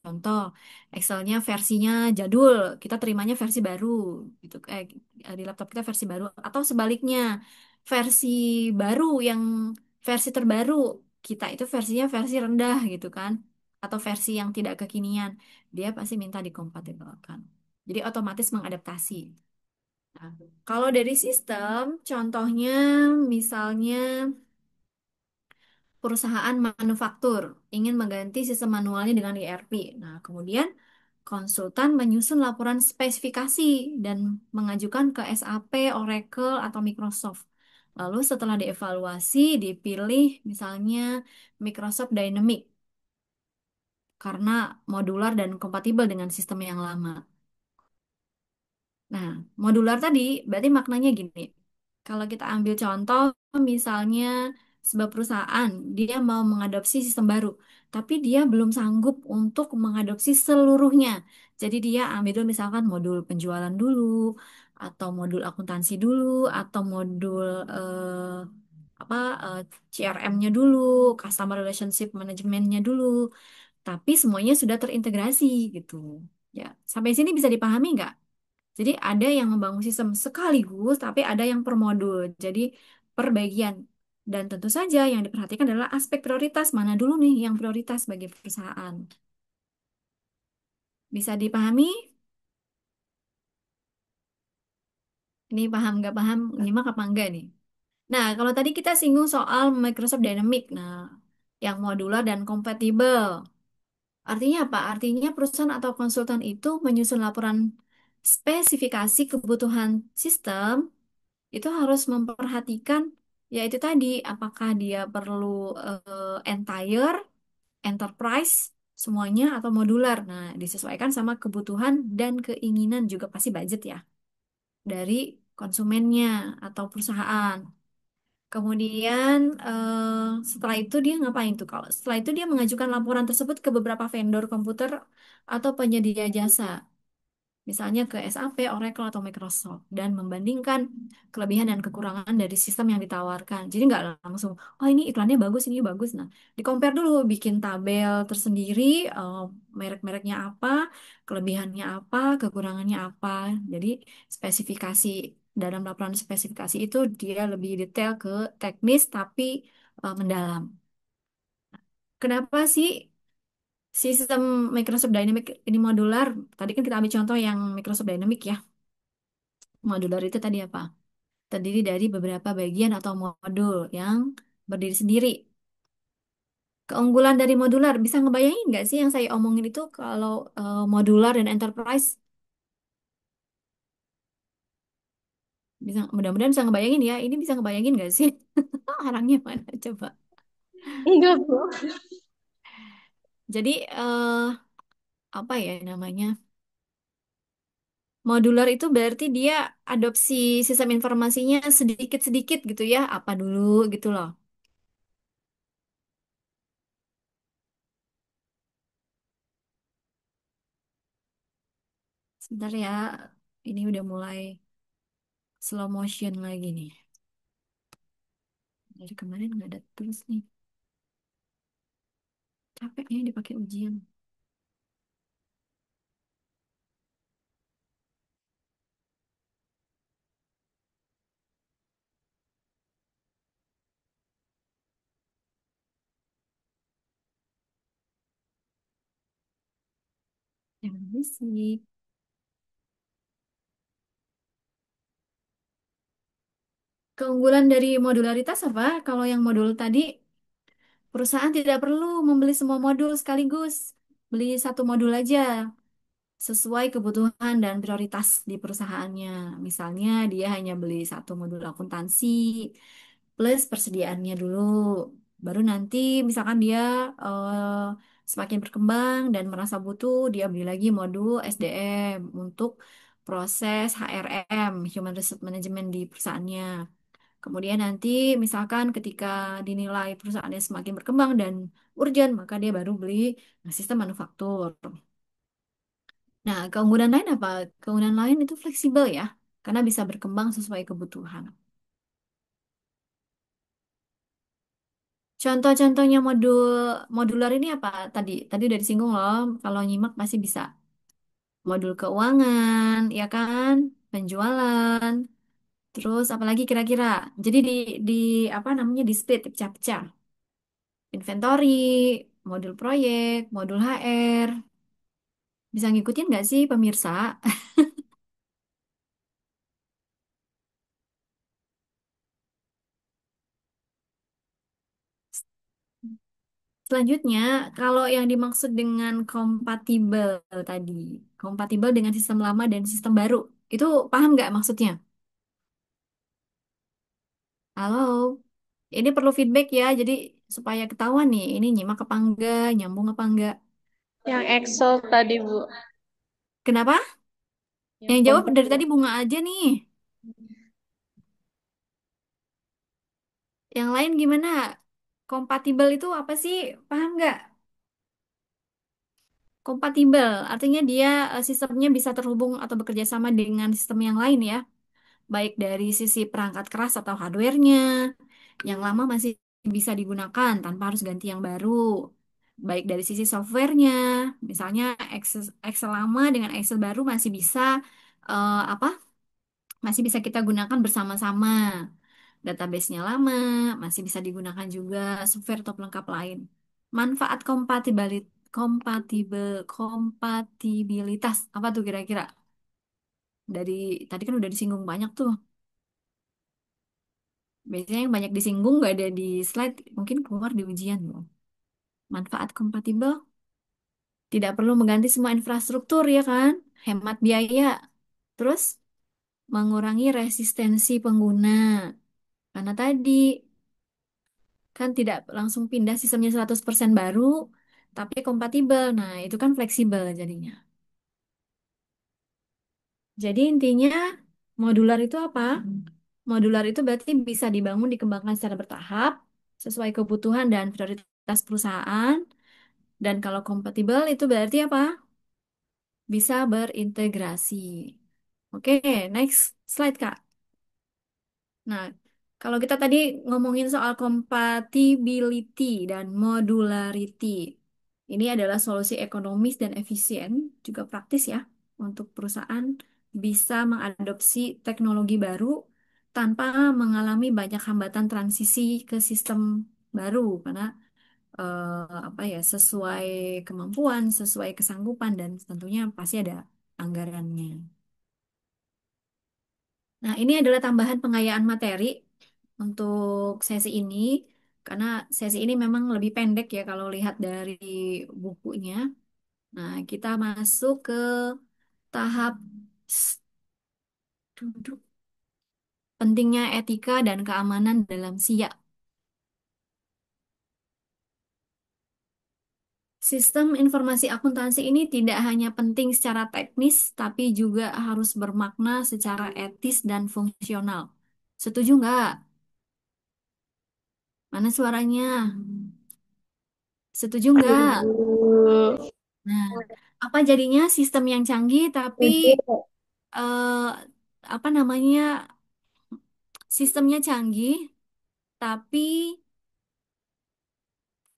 contoh Excelnya versinya jadul, kita terimanya versi baru gitu. Di laptop kita versi baru atau sebaliknya versi baru yang versi terbaru kita itu versinya versi rendah gitu kan atau versi yang tidak kekinian dia pasti minta dikompatibelkan jadi otomatis mengadaptasi. Nah, kalau dari sistem contohnya misalnya perusahaan manufaktur ingin mengganti sistem manualnya dengan ERP. Nah, kemudian konsultan menyusun laporan spesifikasi dan mengajukan ke SAP, Oracle, atau Microsoft. Lalu setelah dievaluasi, dipilih misalnya Microsoft Dynamics karena modular dan kompatibel dengan sistem yang lama. Nah, modular tadi berarti maknanya gini. Kalau kita ambil contoh, misalnya sebuah perusahaan, dia mau mengadopsi sistem baru, tapi dia belum sanggup untuk mengadopsi seluruhnya. Jadi dia ambil dulu misalkan modul penjualan dulu, atau modul akuntansi dulu, atau modul apa CRM-nya dulu, Customer Relationship Management-nya dulu. Tapi semuanya sudah terintegrasi gitu. Ya, sampai sini bisa dipahami nggak? Jadi ada yang membangun sistem sekaligus, tapi ada yang per modul. Jadi per bagian. Dan tentu saja yang diperhatikan adalah aspek prioritas. Mana dulu nih yang prioritas bagi perusahaan. Bisa dipahami? Ini paham nggak paham, nyimak apa enggak nih? Nah, kalau tadi kita singgung soal Microsoft Dynamic, nah, yang modular dan kompatibel. Artinya apa? Artinya perusahaan atau konsultan itu menyusun laporan spesifikasi kebutuhan sistem itu harus memperhatikan yaitu tadi apakah dia perlu entire, enterprise, semuanya atau modular. Nah, disesuaikan sama kebutuhan dan keinginan juga pasti budget ya dari konsumennya atau perusahaan. Kemudian setelah itu dia ngapain tuh? Kalau setelah itu dia mengajukan laporan tersebut ke beberapa vendor komputer atau penyedia jasa, misalnya ke SAP, Oracle, atau Microsoft, dan membandingkan kelebihan dan kekurangan dari sistem yang ditawarkan. Jadi nggak langsung, oh ini iklannya bagus, ini bagus. Nah, di-compare dulu, bikin tabel tersendiri, merek-mereknya apa, kelebihannya apa, kekurangannya apa. Jadi spesifikasi dalam laporan spesifikasi itu dia lebih detail ke teknis tapi mendalam. Kenapa sih sistem Microsoft Dynamics ini modular? Tadi kan kita ambil contoh yang Microsoft Dynamics ya. Modular itu tadi apa? Terdiri dari beberapa bagian atau modul yang berdiri sendiri. Keunggulan dari modular, bisa ngebayangin nggak sih yang saya omongin itu kalau modular dan enterprise? Bisa, mudah-mudahan bisa ngebayangin ya. Ini bisa ngebayangin nggak sih? Orangnya mana coba? Enggak, Bu. Jadi apa ya namanya? Modular itu berarti dia adopsi sistem informasinya sedikit-sedikit gitu ya. Apa dulu gitu loh. Sebentar ya, ini udah mulai slow motion lagi nih. Dari kemarin nggak ada terus nih. Capek nih dipakai ujian. Yang ini sih. Keunggulan dari modularitas apa? Kalau yang modul tadi, perusahaan tidak perlu membeli semua modul sekaligus. Beli satu modul aja, sesuai kebutuhan dan prioritas di perusahaannya. Misalnya dia hanya beli satu modul akuntansi plus persediaannya dulu. Baru nanti misalkan dia semakin berkembang dan merasa butuh, dia beli lagi modul SDM untuk proses HRM, Human Resource Management di perusahaannya. Kemudian nanti misalkan ketika dinilai perusahaannya semakin berkembang dan urgent, maka dia baru beli sistem manufaktur. Nah, keunggulan lain apa? Keunggulan lain itu fleksibel ya, karena bisa berkembang sesuai kebutuhan. Contoh-contohnya modular ini apa tadi? Tadi udah disinggung loh, kalau nyimak pasti bisa. Modul keuangan, ya kan? Penjualan, terus apalagi kira-kira. Jadi di apa namanya di split, dipecah-pecah. Inventory, modul proyek, modul HR. Bisa ngikutin nggak sih pemirsa? Selanjutnya, kalau yang dimaksud dengan kompatibel tadi, kompatibel dengan sistem lama dan sistem baru, itu paham nggak maksudnya? Halo, ini perlu feedback ya, jadi supaya ketahuan nih, ini nyimak apa enggak, nyambung apa enggak. Yang Excel tadi, Bu. Kenapa? Yang Yang jawab dari kompatibel. tadi bunga aja nih. Yang lain gimana? Kompatibel itu apa sih? Paham nggak? Kompatibel, artinya dia sistemnya bisa terhubung atau bekerja sama dengan sistem yang lain ya. Baik dari sisi perangkat keras atau hardware-nya, yang lama masih bisa digunakan tanpa harus ganti yang baru. Baik dari sisi software-nya, misalnya Excel lama dengan Excel baru masih bisa apa? Masih bisa kita gunakan bersama-sama. Database-nya lama, masih bisa digunakan juga software atau pelengkap lain. Manfaat kompatibilitas apa tuh kira-kira? dari tadi kan udah disinggung banyak tuh. Biasanya yang banyak disinggung nggak ada di slide, mungkin keluar di ujian loh. Manfaat kompatibel, tidak perlu mengganti semua infrastruktur ya kan? Hemat biaya. Terus mengurangi resistensi pengguna. Karena tadi kan tidak langsung pindah sistemnya 100% baru, tapi kompatibel. Nah, itu kan fleksibel jadinya. Jadi intinya modular itu apa? Modular itu berarti bisa dibangun, dikembangkan secara bertahap, sesuai kebutuhan dan prioritas perusahaan. Dan kalau kompatibel itu berarti apa? Bisa berintegrasi. Oke, next slide, Kak. Nah, kalau kita tadi ngomongin soal compatibility dan modularity, ini adalah solusi ekonomis dan efisien, juga praktis ya, untuk perusahaan bisa mengadopsi teknologi baru tanpa mengalami banyak hambatan transisi ke sistem baru, karena apa ya, sesuai kemampuan, sesuai kesanggupan, dan tentunya pasti ada anggarannya. Nah, ini adalah tambahan pengayaan materi untuk sesi ini, karena sesi ini memang lebih pendek ya kalau lihat dari bukunya. Nah, kita masuk ke tahap duduk pentingnya etika dan keamanan dalam SIA. Sistem informasi akuntansi ini tidak hanya penting secara teknis, tapi juga harus bermakna secara etis dan fungsional. Setuju nggak? Mana suaranya? Setuju nggak? Setuju. Nah, apa jadinya sistem yang canggih tapi Setuju. eh, apa namanya, sistemnya canggih tapi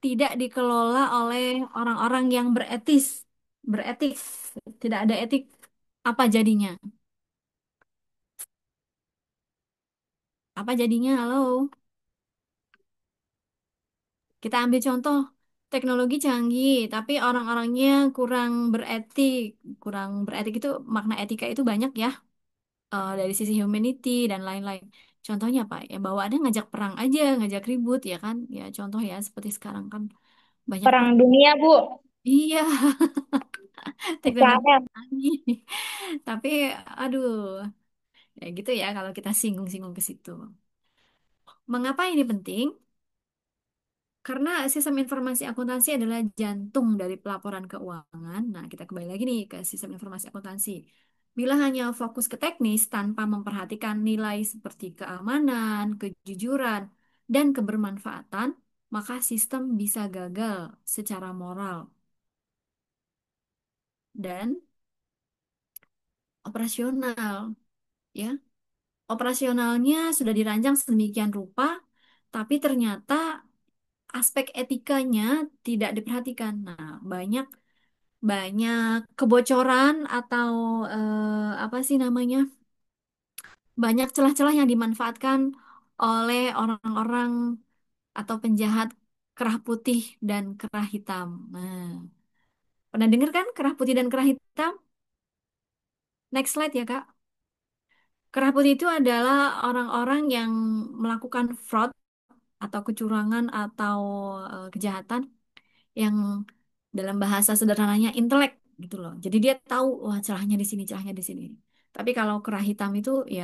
tidak dikelola oleh orang-orang yang beretik, tidak ada etik. Apa jadinya? Apa jadinya? Halo, kita ambil contoh teknologi canggih tapi orang-orangnya kurang beretik. Kurang beretik itu makna etika itu banyak ya, dari sisi humanity dan lain-lain. Contohnya apa? Ya bawaannya ngajak perang aja, ngajak ribut ya kan? Ya contoh ya seperti sekarang kan banyak Perang perang. dunia, Bu. Iya, teknologi Israel. canggih. Tapi aduh, ya gitu ya kalau kita singgung-singgung ke situ. Mengapa ini penting? Karena sistem informasi akuntansi adalah jantung dari pelaporan keuangan. Nah, kita kembali lagi nih ke sistem informasi akuntansi. Bila hanya fokus ke teknis tanpa memperhatikan nilai seperti keamanan, kejujuran, dan kebermanfaatan, maka sistem bisa gagal secara moral dan operasional. Ya, operasionalnya sudah dirancang sedemikian rupa, tapi ternyata aspek etikanya tidak diperhatikan. Nah, banyak banyak kebocoran atau apa sih namanya? Banyak celah-celah yang dimanfaatkan oleh orang-orang atau penjahat kerah putih dan kerah hitam. Nah, pernah dengar kan kerah putih dan kerah hitam? Next slide ya, Kak. Kerah putih itu adalah orang-orang yang melakukan fraud atau kecurangan atau kejahatan yang dalam bahasa sederhananya intelek gitu loh. Jadi dia tahu wah celahnya di sini, celahnya di sini. Tapi kalau kerah hitam itu ya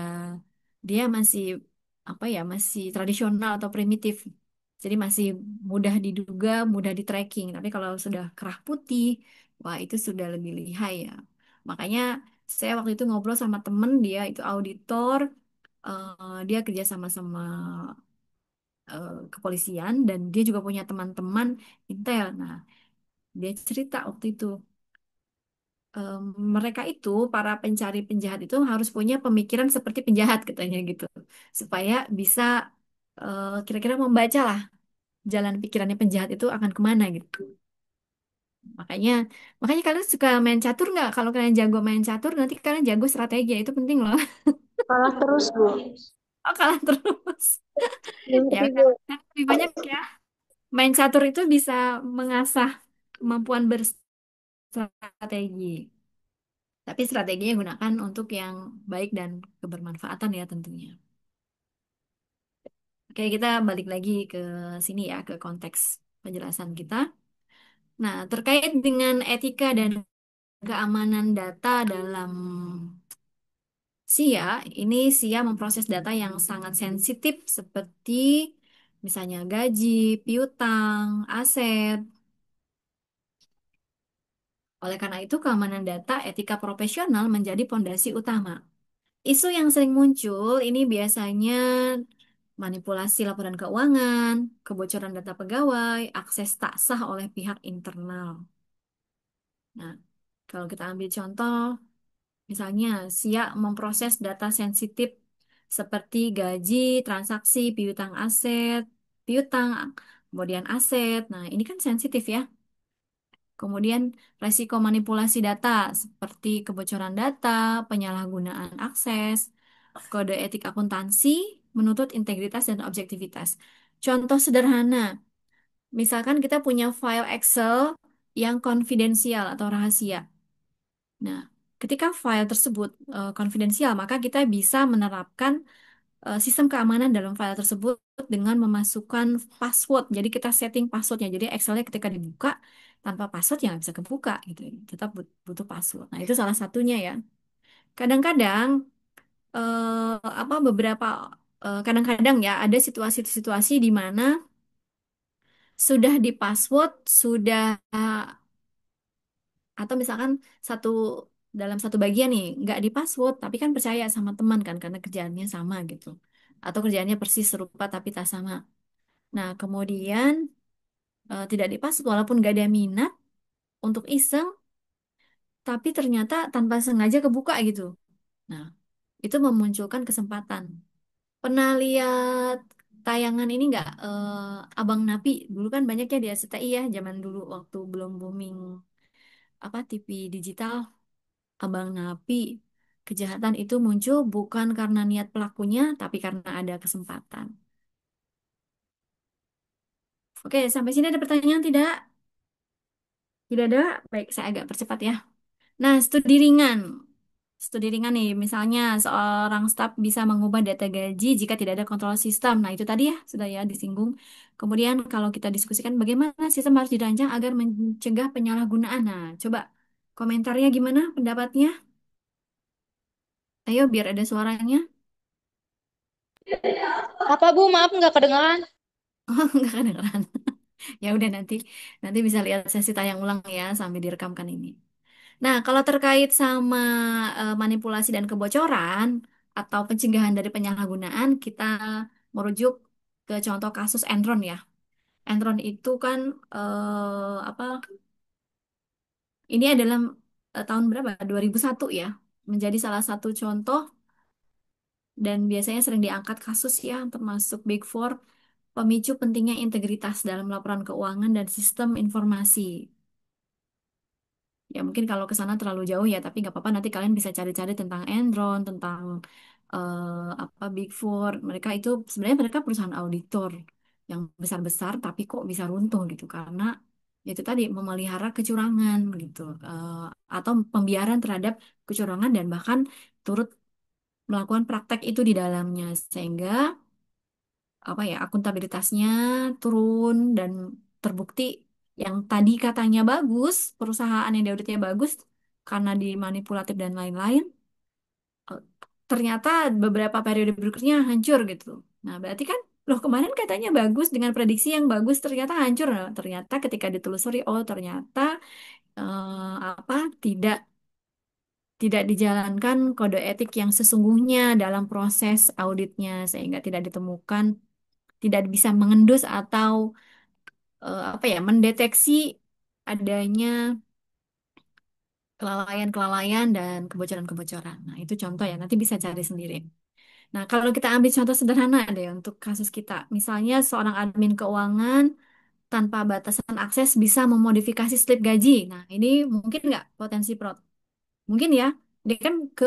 dia masih apa ya, masih tradisional atau primitif. Jadi masih mudah diduga, mudah di tracking. Tapi kalau sudah kerah putih, wah itu sudah lebih lihai ya. Makanya saya waktu itu ngobrol sama temen dia itu auditor, dia kerja sama-sama kepolisian dan dia juga punya teman-teman intel. Nah, dia cerita waktu itu, em, mereka itu para pencari penjahat itu harus punya pemikiran seperti penjahat katanya gitu, supaya bisa kira-kira membaca lah jalan pikirannya penjahat itu akan kemana gitu. Makanya makanya kalian suka main catur nggak? Kalau kalian jago main catur, nanti kalian jago strategi, itu penting loh. Kalah terus, Bu. Oh kalah terus. Ya Mimpi, udah, Bu. lebih banyak ya. Main catur itu bisa mengasah kemampuan berstrategi. Tapi strateginya gunakan untuk yang baik dan kebermanfaatan ya tentunya. Oke, kita balik lagi ke sini ya, ke konteks penjelasan kita. Nah, terkait dengan etika dan keamanan data dalam SIA, ini SIA memproses data yang sangat sensitif seperti misalnya gaji, piutang, aset. Oleh karena itu, keamanan data, etika profesional menjadi pondasi utama. Isu yang sering muncul ini biasanya manipulasi laporan keuangan, kebocoran data pegawai, akses tak sah oleh pihak internal. Nah, kalau kita ambil contoh, misalnya SIA memproses data sensitif seperti gaji, transaksi, piutang, kemudian aset. Nah, ini kan sensitif ya. Kemudian resiko manipulasi data seperti kebocoran data, penyalahgunaan akses, kode etik akuntansi, menuntut integritas dan objektivitas. Contoh sederhana, misalkan kita punya file Excel yang konfidensial atau rahasia. Nah, ketika file tersebut konfidensial, maka kita bisa menerapkan sistem keamanan dalam file tersebut dengan memasukkan password. Jadi kita setting passwordnya. Jadi Excelnya ketika dibuka tanpa password ya nggak bisa kebuka gitu. Tetap butuh password. Nah, itu salah satunya ya. Kadang-kadang apa beberapa kadang-kadang ya ada situasi-situasi di mana sudah di password, sudah atau misalkan satu dalam satu bagian nih nggak di password tapi kan percaya sama teman kan karena kerjaannya sama gitu atau kerjaannya persis serupa tapi tak sama. Nah kemudian tidak di password walaupun nggak ada minat untuk iseng tapi ternyata tanpa sengaja kebuka gitu. Nah itu memunculkan kesempatan. Pernah lihat tayangan ini nggak Abang Napi dulu kan banyaknya di RCTI ya zaman dulu waktu belum booming apa TV digital. Abang Napi, kejahatan itu muncul bukan karena niat pelakunya, tapi karena ada kesempatan. Oke, sampai sini ada pertanyaan tidak? Tidak ada? Baik, saya agak percepat ya. Nah, studi ringan. Studi ringan nih, misalnya seorang staf bisa mengubah data gaji jika tidak ada kontrol sistem. Nah, itu tadi ya, sudah ya disinggung. Kemudian kalau kita diskusikan bagaimana sistem harus dirancang agar mencegah penyalahgunaan. Nah, coba komentarnya gimana pendapatnya? Ayo, biar ada suaranya. Apa Bu? Maaf nggak kedengeran. Oh, nggak kedengeran. Ya udah nanti nanti bisa lihat sesi tayang ulang ya sambil direkamkan ini. Nah, kalau terkait sama manipulasi dan kebocoran atau pencegahan dari penyalahgunaan, kita merujuk ke contoh kasus Enron ya. Enron itu kan apa? Ini adalah tahun berapa? 2001 ya. Menjadi salah satu contoh dan biasanya sering diangkat kasus ya termasuk Big Four pemicu pentingnya integritas dalam laporan keuangan dan sistem informasi. Ya mungkin kalau ke sana terlalu jauh ya, tapi nggak apa-apa nanti kalian bisa cari-cari tentang Enron, tentang apa Big Four. Mereka itu sebenarnya mereka perusahaan auditor yang besar-besar, tapi kok bisa runtuh gitu karena ya itu tadi memelihara kecurangan gitu, atau pembiaran terhadap kecurangan dan bahkan turut melakukan praktek itu di dalamnya sehingga apa ya akuntabilitasnya turun dan terbukti yang tadi katanya bagus, perusahaan yang auditnya bagus karena dimanipulatif dan lain-lain, eh, ternyata beberapa periode berikutnya hancur gitu. Nah, berarti kan loh kemarin katanya bagus dengan prediksi yang bagus ternyata hancur. Nah, ternyata ketika ditelusuri oh ternyata apa tidak dijalankan kode etik yang sesungguhnya dalam proses auditnya sehingga tidak ditemukan tidak bisa mengendus atau apa ya mendeteksi adanya kelalaian-kelalaian dan kebocoran-kebocoran. Nah, itu contoh ya, nanti bisa cari sendiri. Nah, kalau kita ambil contoh sederhana deh untuk kasus kita. Misalnya seorang admin keuangan tanpa batasan akses bisa memodifikasi slip gaji. Nah, ini mungkin nggak potensi fraud? Mungkin ya, dia kan ke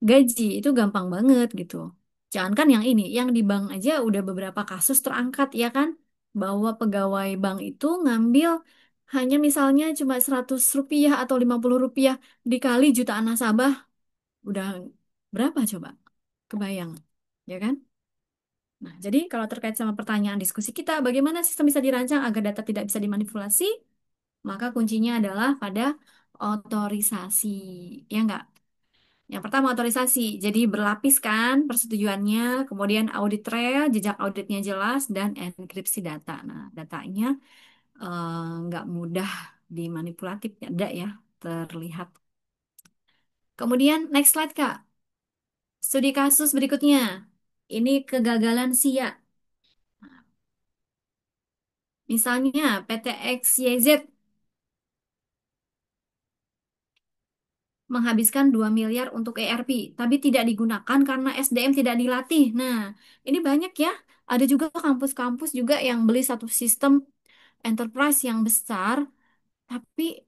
gaji itu gampang banget gitu. Jangankan yang ini, yang di bank aja udah beberapa kasus terangkat ya kan, bahwa pegawai bank itu ngambil hanya misalnya cuma 100 rupiah atau 50 rupiah dikali jutaan nasabah, udah berapa coba? Kebayang, ya kan? Nah, jadi kalau terkait sama pertanyaan diskusi kita, bagaimana sistem bisa dirancang agar data tidak bisa dimanipulasi? Maka kuncinya adalah pada otorisasi, ya enggak? Yang pertama otorisasi, jadi berlapis kan persetujuannya, kemudian audit trail, jejak auditnya jelas, dan enkripsi data. Nah, datanya nggak mudah dimanipulatif, ada ya, terlihat. Kemudian next slide Kak, studi kasus berikutnya. Ini kegagalan SIA. Misalnya PT XYZ menghabiskan 2 miliar untuk ERP, tapi tidak digunakan karena SDM tidak dilatih. Nah, ini banyak ya. Ada juga kampus-kampus juga yang beli satu sistem enterprise yang besar, tapi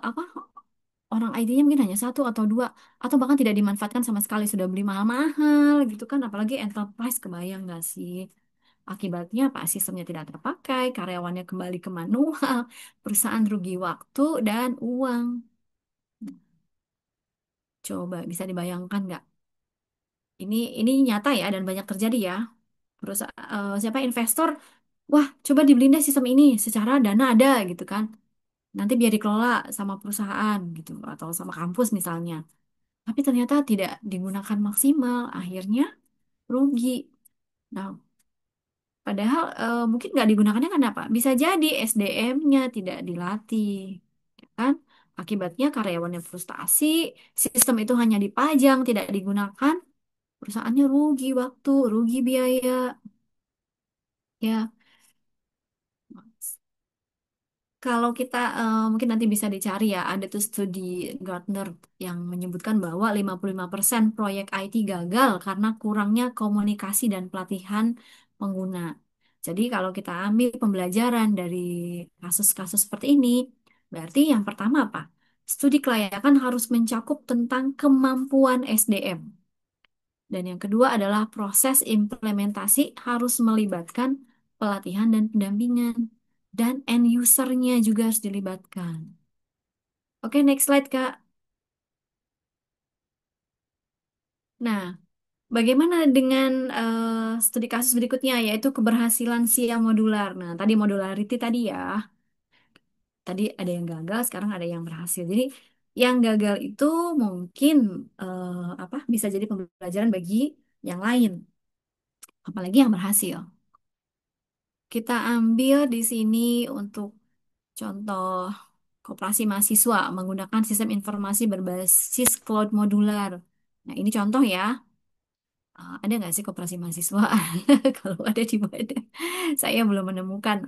apa orang ID-nya mungkin hanya satu atau dua, atau bahkan tidak dimanfaatkan sama sekali sudah beli mahal-mahal gitu kan, apalagi enterprise kebayang nggak sih? Akibatnya Pak sistemnya tidak terpakai, karyawannya kembali ke manual, perusahaan rugi waktu dan uang. Coba bisa dibayangkan nggak? Ini nyata ya dan banyak terjadi ya. Perusahaan siapa investor, wah coba dibeli deh sistem ini secara dana ada gitu kan. Nanti biar dikelola sama perusahaan gitu atau sama kampus misalnya. Tapi ternyata tidak digunakan maksimal, akhirnya rugi. Nah, padahal mungkin nggak digunakannya kenapa? Bisa jadi SDM-nya tidak dilatih, ya kan? Akibatnya karyawannya frustasi, sistem itu hanya dipajang, tidak digunakan, perusahaannya rugi waktu, rugi biaya, ya. Kalau kita mungkin nanti bisa dicari ya, ada tuh studi Gartner yang menyebutkan bahwa 55% proyek IT gagal karena kurangnya komunikasi dan pelatihan pengguna. Jadi kalau kita ambil pembelajaran dari kasus-kasus seperti ini, berarti yang pertama apa? Studi kelayakan harus mencakup tentang kemampuan SDM. Dan yang kedua adalah proses implementasi harus melibatkan pelatihan dan pendampingan. Dan end user-nya juga harus dilibatkan. Oke, next slide, Kak. Nah, bagaimana dengan studi kasus berikutnya, yaitu keberhasilan SIA modular. Nah, tadi modularity tadi ya. Tadi ada yang gagal, sekarang ada yang berhasil. Jadi, yang gagal itu mungkin apa bisa jadi pembelajaran bagi yang lain, apalagi yang berhasil. Kita ambil di sini untuk contoh koperasi mahasiswa menggunakan sistem informasi berbasis cloud modular. Nah, ini contoh ya. Ada nggak sih koperasi mahasiswa? Kalau ada di mana? Saya belum menemukan.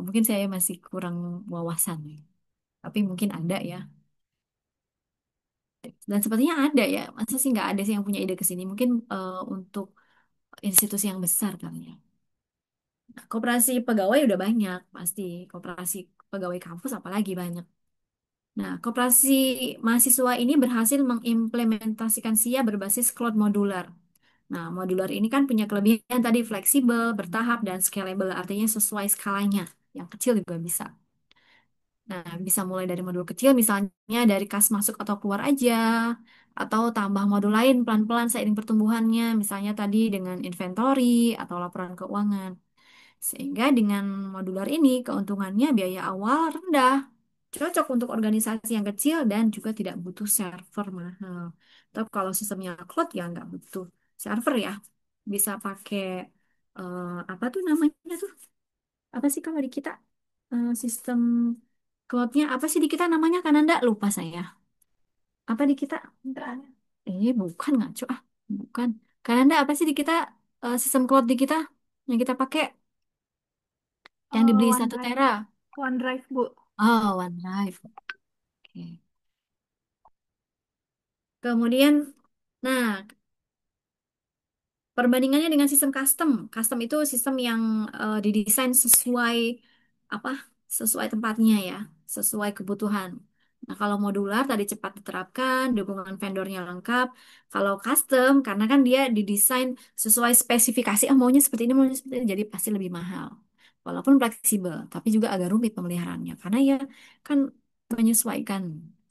Mungkin saya masih kurang wawasan. Tapi mungkin ada ya. Dan sepertinya ada ya. Masa sih nggak ada sih yang punya ide ke sini? Mungkin untuk institusi yang besar kali ya. Nah, koperasi pegawai udah banyak pasti. Koperasi pegawai kampus apalagi banyak. Nah, koperasi mahasiswa ini berhasil mengimplementasikan SIA berbasis cloud modular. Nah, modular ini kan punya kelebihan tadi fleksibel, bertahap, dan scalable, artinya sesuai skalanya. Yang kecil juga bisa. Nah, bisa mulai dari modul kecil, misalnya dari kas masuk atau keluar aja, atau tambah modul lain pelan-pelan seiring pertumbuhannya, misalnya tadi dengan inventory atau laporan keuangan. Sehingga dengan modular ini keuntungannya biaya awal rendah, cocok untuk organisasi yang kecil dan juga tidak butuh server mahal. Tapi kalau sistemnya cloud ya nggak butuh server ya, bisa pakai apa tuh namanya tuh? Apa sih kalau di kita sistem cloudnya apa sih di kita namanya Kananda? Lupa saya. Apa di kita? Bukan ngaco ah, bukan. Kananda apa sih di kita sistem cloud di kita yang kita pakai yang dibeli satu OneDrive, tera? OneDrive Bu. Oh, OneDrive. Oke. Kemudian, nah, perbandingannya dengan sistem custom. Custom itu sistem yang didesain sesuai apa? Sesuai tempatnya ya, sesuai kebutuhan. Nah, kalau modular tadi cepat diterapkan, dukungan vendornya lengkap. Kalau custom, karena kan dia didesain sesuai spesifikasi, maunya seperti ini, jadi pasti lebih mahal. walaupun fleksibel, tapi juga agak rumit pemeliharaannya karena ya kan menyesuaikan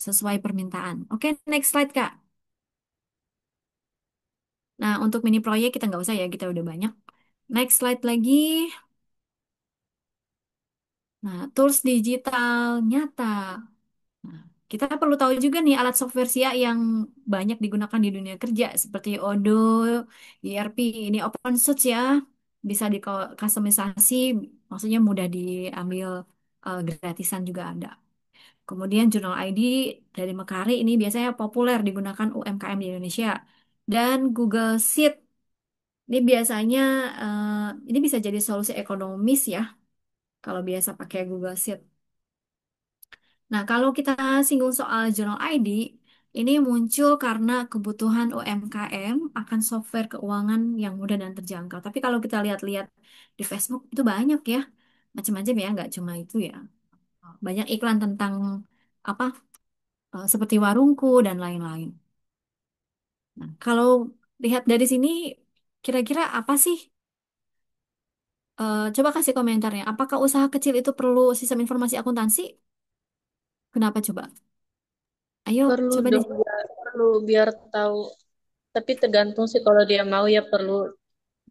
sesuai permintaan. Oke, next slide Kak. Nah, untuk mini proyek kita nggak usah ya, kita udah banyak. Next slide lagi. Nah, tools digital nyata. Nah, kita perlu tahu juga nih alat software SIA yang banyak digunakan di dunia kerja seperti Odoo, ERP, ini open source ya, bisa dikustomisasi, maksudnya mudah diambil, gratisan juga ada. Kemudian Journal ID dari Mekari ini biasanya populer digunakan UMKM di Indonesia. Dan Google Sheet ini biasanya, ini bisa jadi solusi ekonomis ya kalau biasa pakai Google Sheet. Nah, kalau kita singgung soal Journal ID, ini muncul karena kebutuhan UMKM akan software keuangan yang mudah dan terjangkau. Tapi kalau kita lihat-lihat di Facebook itu banyak ya, macam-macam ya, nggak cuma itu ya. Banyak iklan tentang apa, seperti Warungku dan lain-lain. Nah, kalau lihat dari sini, kira-kira apa sih? Coba kasih komentarnya. Apakah usaha kecil itu perlu sistem informasi akuntansi? Kenapa coba? Ayo, Perlu coba dong, dijawab. biar tahu. Tapi tergantung sih kalau dia mau ya perlu.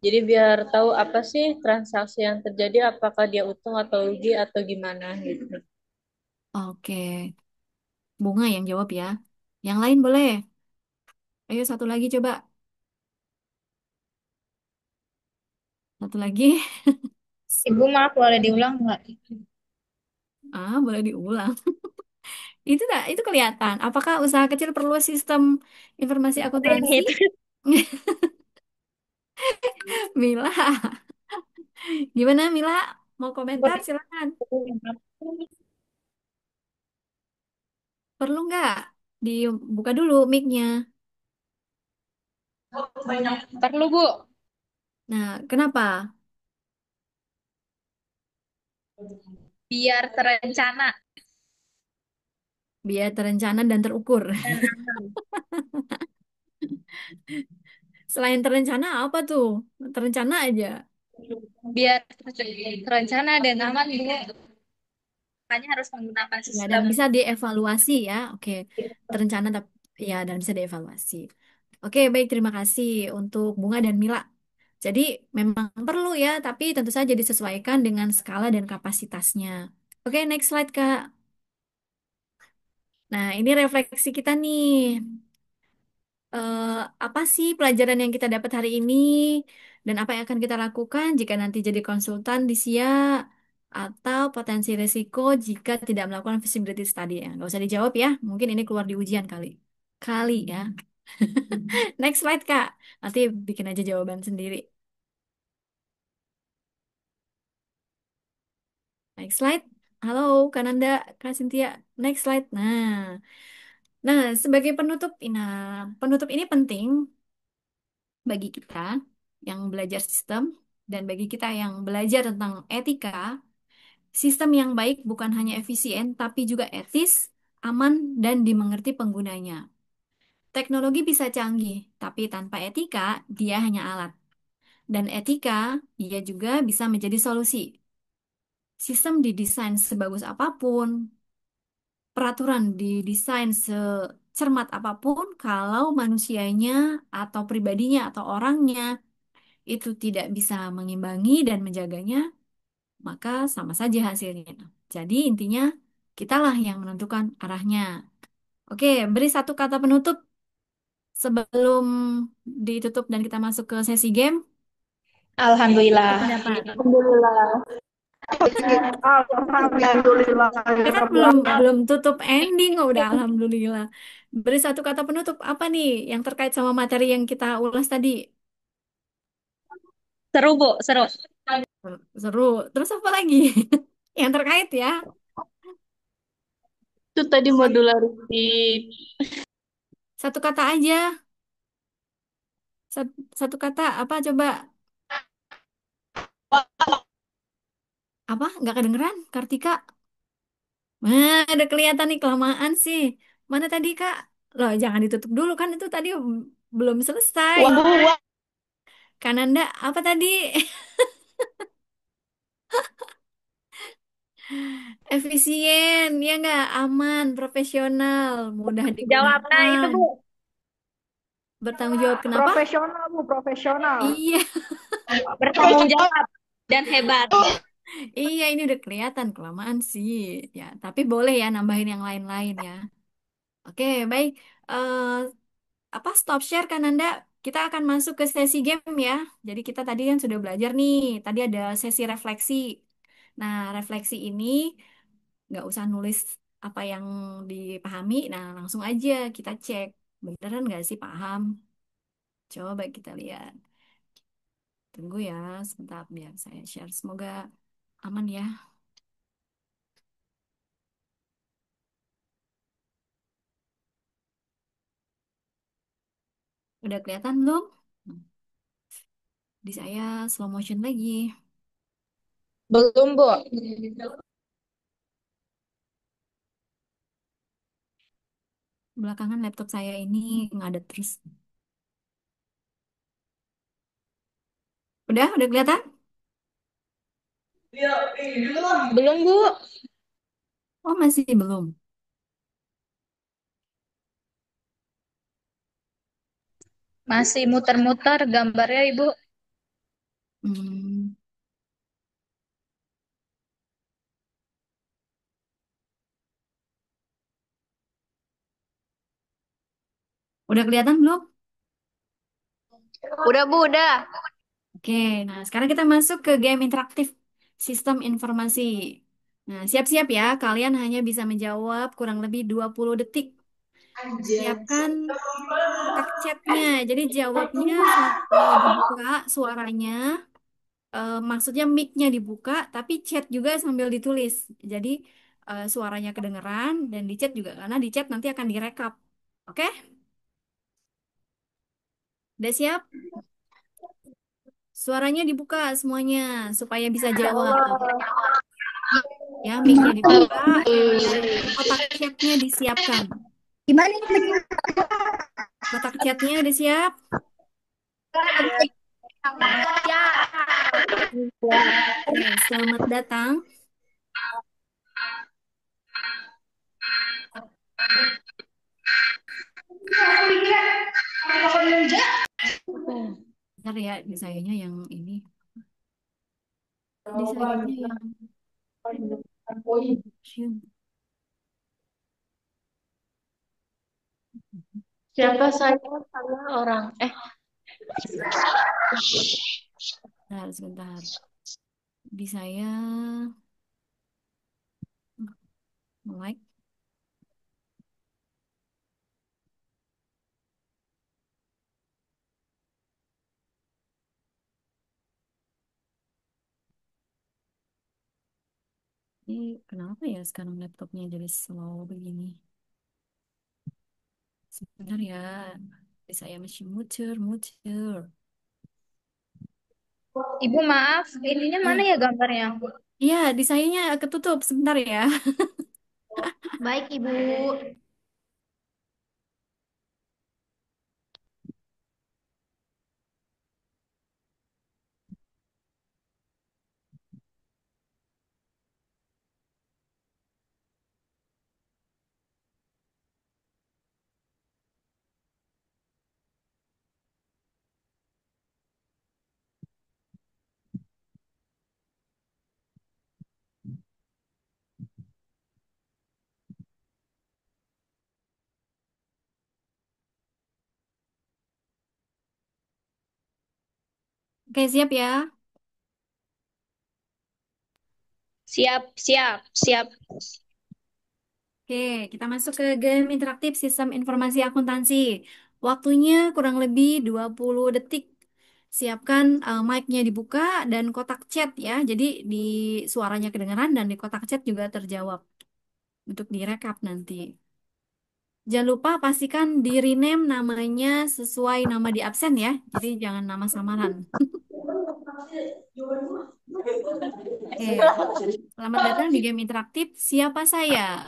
Jadi biar tahu apa sih transaksi yang terjadi, apakah dia untung atau rugi atau gimana gitu. Oke, Bunga yang jawab ya. Yang lain boleh. Ayo satu lagi coba. Satu lagi. Ibu maaf boleh diulang nggak? Ah, boleh diulang. Itu tak, itu kelihatan. Apakah usaha kecil perlu sistem informasi Ini akuntansi? itu. Mila, gimana Mila? Mau komentar? Silakan. Perlu nggak? Dibuka dulu mic-nya. Perlu Bu, Nah, kenapa? biar terencana Biar terencana dan terukur. dan aman. Selain terencana apa tuh? Terencana aja. Biar terencana dan aman Bu. Makanya harus menggunakan Ya, dan sistem. bisa dievaluasi ya. Oke, terencana tapi ya dan bisa dievaluasi. Oke, baik terima kasih untuk Bunga dan Mila. Jadi memang perlu ya, tapi tentu saja disesuaikan dengan skala dan kapasitasnya. Oke, next slide Kak. Nah, ini refleksi kita nih. eh, Apa sih pelajaran yang kita dapat hari ini dan apa yang akan kita lakukan jika nanti jadi konsultan di SIA atau potensi risiko jika tidak melakukan feasibility study ya. Nggak usah dijawab ya, mungkin ini keluar di ujian kali. Kali ya. Next slide Kak, nanti bikin aja jawaban sendiri. Next slide. Halo Kananda, Kak Cynthia. Next slide. Sebagai penutup, penutup ini penting bagi kita yang belajar sistem dan bagi kita yang belajar tentang etika, sistem yang baik bukan hanya efisien tapi juga etis, aman, dan dimengerti penggunanya. Teknologi bisa canggih, tapi tanpa etika, dia hanya alat. Dan etika, dia juga bisa menjadi solusi. Sistem didesain sebagus apapun, peraturan didesain secermat apapun, kalau manusianya atau pribadinya atau orangnya itu tidak bisa mengimbangi dan menjaganya, maka sama saja hasilnya. Jadi intinya kitalah yang menentukan arahnya. Oke, beri satu kata penutup sebelum ditutup dan kita masuk ke sesi game. Apa Alhamdulillah. pendapat? Alhamdulillah. Alhamdulillah. Kita kan belum belum tutup ending, oh, udah alhamdulillah. Beri satu kata penutup apa nih yang terkait sama materi yang kita ulas tadi? Seru Bu, seru. Seru. Terus apa lagi? Yang terkait ya. Itu tadi Sat- modularity. Satu kata aja. Satu kata apa coba? Apa? Nggak kedengeran, Kartika? Udah kelihatan nih kelamaan sih. Mana tadi, Kak? Loh, jangan ditutup dulu kan itu tadi belum selesai. Wah, Kananda, apa tadi? Efisien, ya nggak? Aman, profesional, mudah Jawab, nah itu digunakan. Bu. Bertanggung jawab kenapa? Profesional, Bu, profesional. Iya, Bertanggung jawab dan hebat. iya ini udah kelihatan kelamaan sih. Ya, tapi boleh ya nambahin yang lain-lain ya. Oke, baik. Eh, apa stop share kan Anda? Kita akan masuk ke sesi game ya. Jadi kita tadi kan sudah belajar nih. Tadi ada sesi refleksi. Nah, refleksi ini nggak usah nulis apa yang dipahami. Nah, langsung aja kita cek. Beneran nggak sih paham? Coba kita lihat. Tunggu ya, sebentar biar saya share. Semoga aman ya. Udah kelihatan belum? Di saya slow motion lagi. Belum, Bu. Belakangan laptop saya ini ngadet terus. Udah kelihatan? Belum, Bu. Oh, masih belum. Masih muter-muter gambarnya Ibu. Hmm, udah kelihatan belum? Udah Bu, udah. Oke, nah sekarang kita masuk ke game interaktif sistem informasi. Nah, siap-siap ya, kalian hanya bisa menjawab kurang lebih 20 detik. Siapkan kotak chatnya, jadi jawabnya dibuka suaranya, maksudnya mic-nya dibuka, tapi chat juga sambil ditulis. Jadi suaranya kedengeran dan di chat juga, karena di chat nanti akan direkap. Oke, udah siap? Suaranya dibuka semuanya supaya bisa jawab. Ya, mic-nya dibuka dan kotak chatnya disiapkan. Gimana Kotak chatnya udah siap? Oke, selamat datang. Bentar ya, di sayanya yang ini. Di sayanya yang Zoom. Siapa saya sama orang? Bentar, sebentar. Di saya like. Ini kenapa ya sekarang laptopnya jadi slow begini? Sebentar ya. Di saya masih muter. Ibu maaf, ininya mana Ya, ya gambarnya? iya, di sayanya ketutup. Sebentar ya. Baik Ibu. Oke, siap ya. Siap, siap, siap. Oke, kita masuk ke game interaktif sistem informasi akuntansi. Waktunya kurang lebih 20 detik. Siapkan mic-nya dibuka dan kotak chat ya. Jadi di suaranya kedengaran dan di kotak chat juga terjawab untuk direkap nanti. Jangan lupa pastikan di rename namanya sesuai nama di absen ya. Jadi jangan nama samaran. Oke, selamat datang di game interaktif. Siapa saya?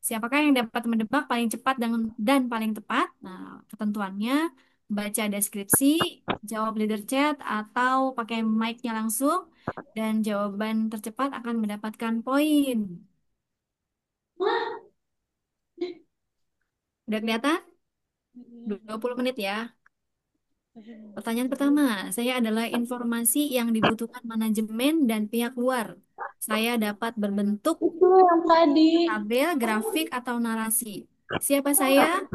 Siapakah yang dapat menebak paling cepat dan paling tepat? Nah, ketentuannya baca deskripsi, jawab leader chat, atau pakai mic-nya langsung. Dan jawaban tercepat akan mendapatkan poin. Udah kelihatan? 20 menit ya. Pertanyaan pertama, saya adalah informasi yang dibutuhkan manajemen dan pihak luar. Saya dapat berbentuk Itu yang tadi. tabel, grafik, atau narasi. Siapa saya?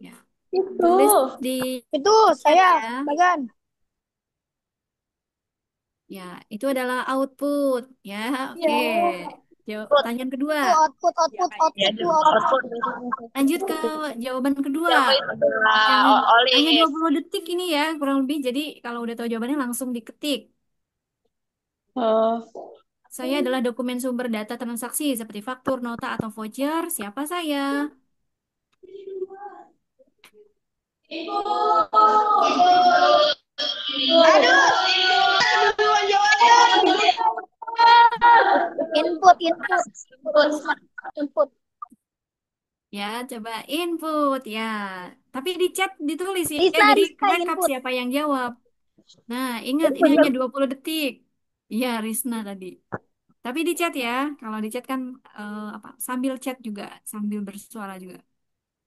Ya, Itu. tulis di Itu chat saya, ya. Bagan. Ya, itu adalah output. Ya, oke. Pertanyaan kedua. Itu output, itu output. Lanjut ke jawaban kedua. Siapa itu? Jangan hanya Olis. 20 detik ini ya, kurang lebih. Jadi kalau udah tahu jawabannya langsung diketik. Oh. Saya adalah dokumen sumber data transaksi seperti faktur, nota, atau voucher. Siapa saya? Input. Ya, coba input ya. Tapi di chat ditulis ya, Risa, jadi Risa rekap input. siapa yang jawab. Nah, ingat ini hanya 20 detik. Iya, Risna tadi. Tapi di chat ya. Kalau di chat kan apa? Sambil chat juga, sambil bersuara juga.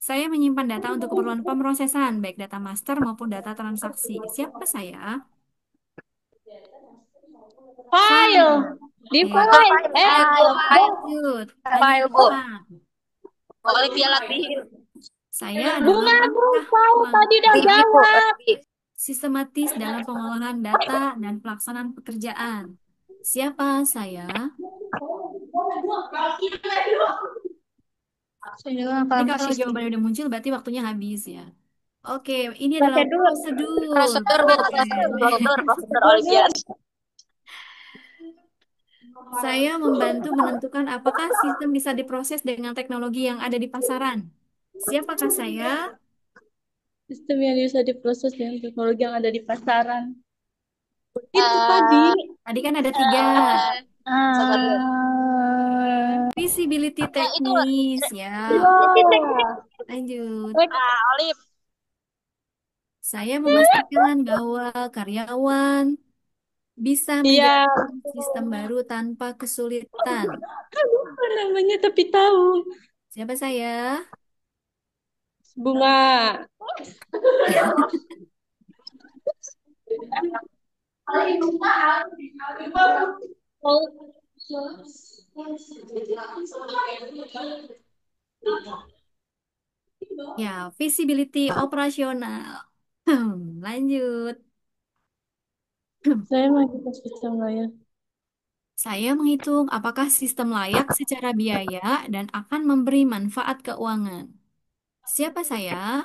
Saya menyimpan data untuk keperluan pemrosesan, baik data master maupun data transaksi. Siapa saya? File. File. Di Oke. file. Lanjut. Tanya File, Bu. apa? Olivia Latif. Saya adalah Bunga langkah tahu tadi udah jawab. sistematis dalam pengolahan data dan pelaksanaan pekerjaan. Siapa saya? Jadi kalau jawabannya udah muncul, berarti waktunya habis ya. Oke, ini adalah prosedur. Prosedur Olivia. Saya membantu menentukan apakah sistem bisa diproses dengan teknologi yang ada di pasaran. Siapakah saya? Sistem yang bisa diproses dengan teknologi yang ada di pasaran. Itu tadi. Tadi kan ada 3. Visibility teknis ya. Lanjut. Olive. Saya memastikan bahwa karyawan bisa Iya. menjalankan sistem baru tanpa kesulitan. Apa namanya tapi tahu. Siapa saya? Bunga. Ya, visibility operasional. Lanjut. Saya mau kita sistem lah ya. Saya menghitung apakah sistem layak secara biaya dan akan memberi manfaat keuangan. Siapa saya?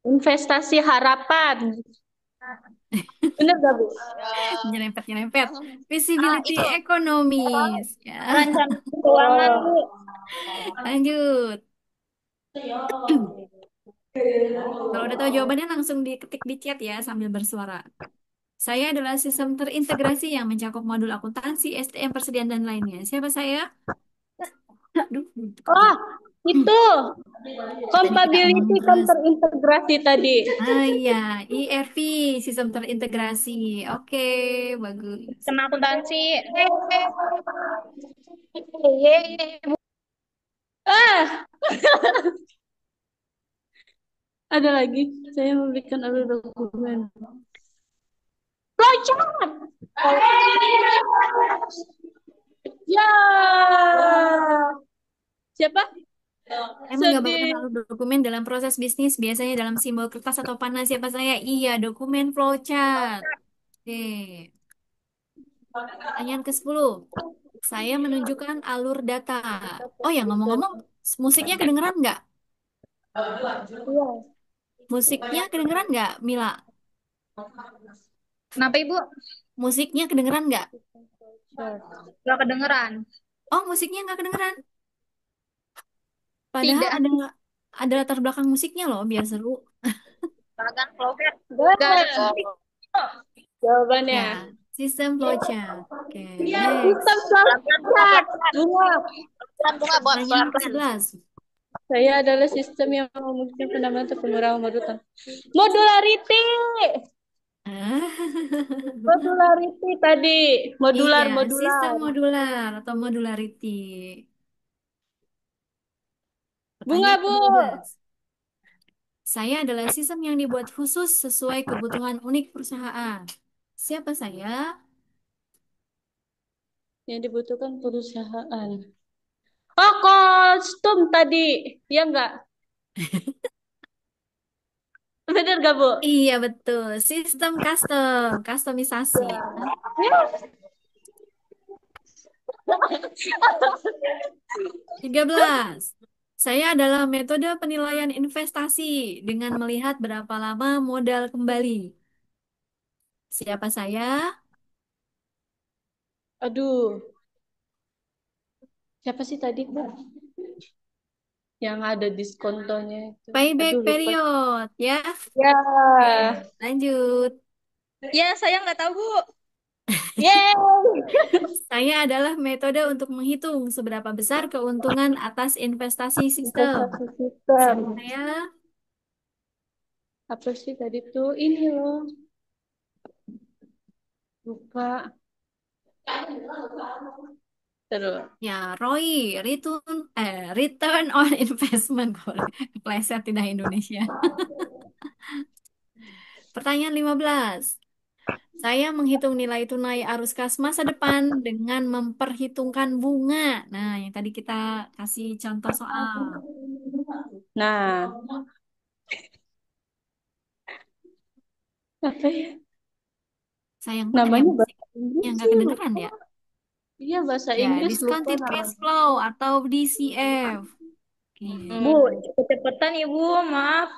Investasi harapan. Bener gak, Bu? Nyerempet-nyerempet. Visibility ekonomis. Ya, Perencanaan keuangan, Bu. lanjut. Kalau udah tahu jawabannya langsung diketik di chat ya sambil bersuara. Saya adalah sistem terintegrasi yang mencakup modul akuntansi, SDM, persediaan, dan lainnya. Siapa saya? Aduh, Oh, itu. tadi kita Compatibility omongin kan terus. terintegrasi tadi. Ah iya, ERP, sistem terintegrasi. Oke, bagus. Sama akuntansi. Ah, ada lagi. Saya memberikan alur dokumen. Flowchart. Ya. Siapa? Saya menggambarkan Sedih. alur dokumen dalam proses bisnis, biasanya dalam simbol kertas atau panah. Siapa saya? Iya, dokumen flowchart. Oke, pertanyaan ke-10. Saya menunjukkan alur data. Oh ya, ngomong-ngomong, musiknya kedengeran nggak? Musiknya kedengeran nggak, Mila? Kenapa Ibu? Musiknya kedengeran nggak? Gak kedengeran. Oh, musiknya nggak kedengeran. Padahal Tidak. ada latar belakang musiknya loh, biar seru. Bagan vlogger. Gak ada. Jawabannya. Ya, sistem flowchart. Oke, next. Sistem flowchart. Bunga. Bunga buat Pertanyaan ke-11. Saya adalah sistem yang memungkinkan fundamental pengurangan modularity. Modularity. Modularity tadi. Iya, Modular, sistem modular. modular atau modularity. Bunga, Pertanyaan Bu. ke-12. Saya adalah sistem yang dibuat khusus sesuai kebutuhan unik perusahaan. Siapa saya? Yang dibutuhkan perusahaan. Oh, kostum tadi. Ya enggak? Bener gak, Bu? Iya, betul. Sistem custom, kustomisasi. Ya. 13. Saya adalah metode penilaian investasi dengan melihat berapa lama modal kembali. Siapa saya? Aduh, siapa sih tadi, Bu? Yang ada diskontonya itu. Payback Aduh, lupa. period, ya. Oke, Ya. lanjut. Ya, saya nggak tahu, Bu. Yeay. Saya adalah metode untuk menghitung seberapa besar keuntungan atas investasi sistem. Investasi sistem. Siapa saya? Apa sih tadi tuh? Ini loh. Lupa. Terus. Ya, ROI, return on investment. Kepleset tidak Indonesia. Pertanyaan 15. Saya menghitung nilai tunai arus kas masa depan dengan memperhitungkan bunga. Nah, yang tadi kita kasih contoh soal. Nah, apa ya? Sayang banget ya Namanya musik bahasa Inggris yang nggak sih kedengeran lupa. ya. Iya, bahasa Ya, Inggris lupa discounted cash namanya. flow atau DCF. Oke. Bu, kecepatan Ibu, maaf.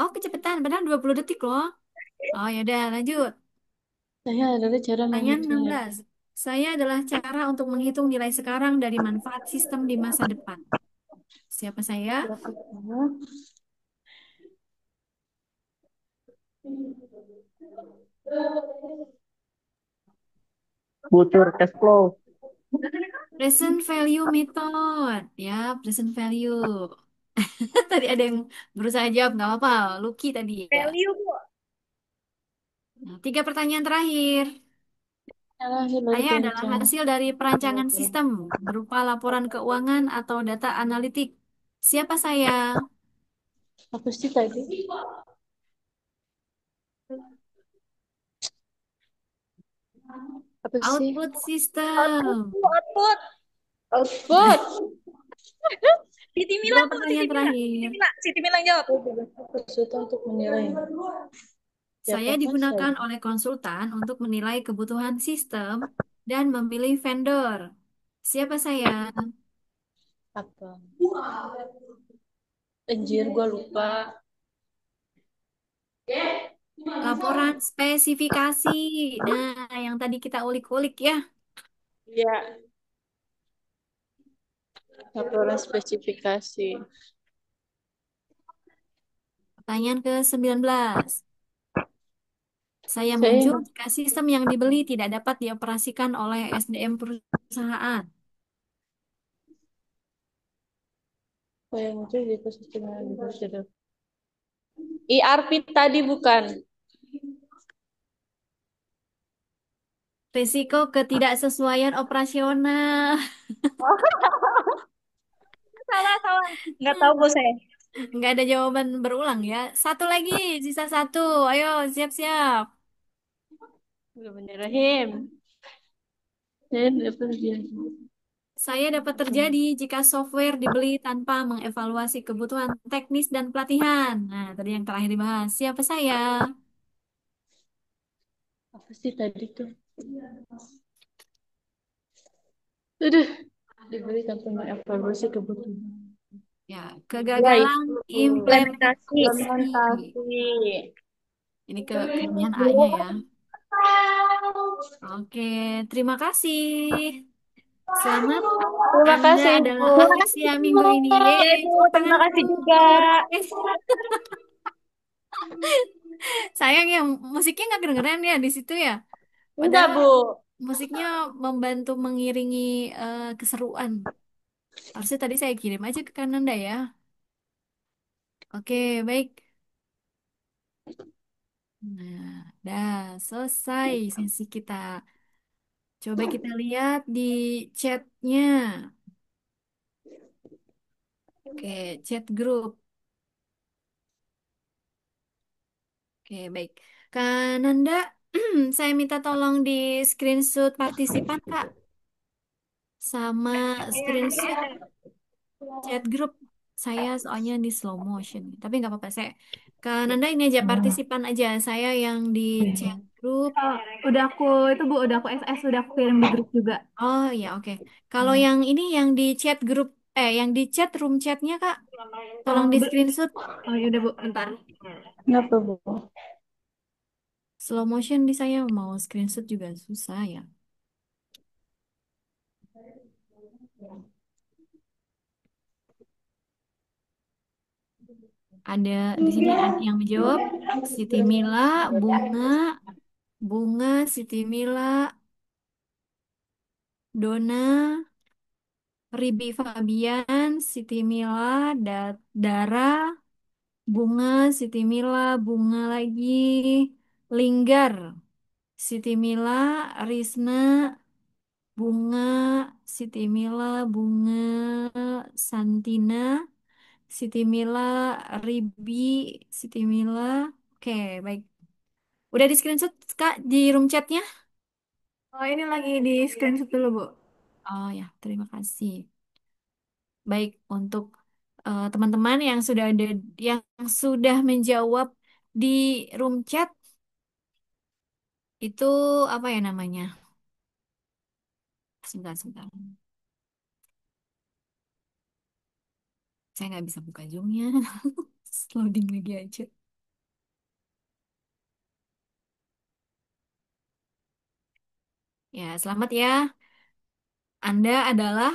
Oh, kecepatan. Padahal 20 detik loh. Oh, ya udah lanjut. Saya adalah cara Pertanyaan menghitungnya. 16. Saya adalah cara untuk menghitung nilai sekarang dari manfaat sistem di masa depan. Siapa saya? Butuh cash flow. Present value method. Ya, present value. Tadi ada yang berusaha jawab, nggak apa-apa. Lucky tadi ya. Value, Bu. Nah, 3 pertanyaan terakhir. Lahir dari Saya adalah perencanaan. hasil dari perancangan sistem berupa laporan keuangan atau data analitik. Siapa saya? Apa sih tadi? Apa sih? Output Output, system. Bu, output. Output. Siti Mila, Dua Bu, Siti pertanyaan Mila. Siti terakhir. Mila, Siti Mila yang jawab. Konsultan untuk menilai. Saya Siapakah saya? digunakan oleh konsultan untuk menilai kebutuhan sistem dan memilih vendor. Siapa saya? Apa? Anjir, gua lupa. Laporan spesifikasi. Nah, yang tadi kita ulik-ulik ya. Iya, laporan spesifikasi. Pertanyaan ke-19. Saya muncul Saya jika sistem yang dibeli tidak dapat dioperasikan oleh SDM perusahaan. saya muncul di ekosistem yang dibuat. ERP tadi bukan? Risiko ketidaksesuaian operasional. Salah, salah. Nggak tahu, Bu, saya. Nggak ada jawaban berulang ya. Satu lagi, sisa satu. Ayo, siap-siap. Bismillahirrahmanirrahim. Saya dapat dia. Saya dapat terjadi jika software dibeli tanpa mengevaluasi kebutuhan teknis dan pelatihan. Nah, tadi yang terakhir dibahas. Siapa saya? Apa sih tadi tuh? Aduh, diberi tanpa mengevaluasi kebutuhan. Ya, Ya kegagalan itu. Implementasi. implementasi. Implementasi. Ini kelebihan A-nya ya. Oke, terima kasih. Selamat, Terima Anda kasih, adalah Ibu. akhir siang minggu ini. Ya, Yeay, Ibu, tepuk terima tangan kasih dulu. juga. Sayang ya, musiknya nggak kedengeran ya di situ ya. Enggak, Padahal Bu. musiknya membantu mengiringi keseruan. Harusnya tadi saya kirim aja ke Kananda ya. Oke, baik. Nah, dah selesai sesi kita. Coba kita lihat di chatnya. Oke, chat grup. Oke, baik. Kak Nanda, saya minta tolong di screenshot partisipan, Kak. Sama screenshot chat grup. Saya soalnya di slow motion. Tapi nggak apa-apa, saya. Kak Nanda ini aja partisipan aja. Saya yang di chat grup. Oh, udah aku itu Bu, udah aku SS, udah aku kirim di grup juga. Oh ya, oke. Kalau yang ini yang di chat grup, yang di chat room chatnya, Kak, tolong di screenshot. Oh ya udah Bu, bentar. Kenapa, Bu? Slow motion di saya mau screenshot juga susah ya. Ada di sini ada yang menjawab Siti Mila, Bunga, Bunga, Siti Mila, Dona, Ribi Fabian, Siti Mila, Dara, Bunga, Siti Mila, Bunga lagi, Linggar, Siti Mila, Risna, Bunga, Siti Mila, Bunga, Santina, Siti Mila, Ribi, Siti Mila. Oke, baik. Udah di screenshot, Kak, di room chatnya? Oh ini lagi di screenshot dulu Bu. Oh ya, terima kasih. Baik, untuk teman-teman yang sudah ada, yang sudah menjawab di room chat, itu apa ya namanya? Sebentar, sebentar. Saya nggak bisa buka Zoom-nya. Loading lagi aja. Ya, selamat ya. Anda adalah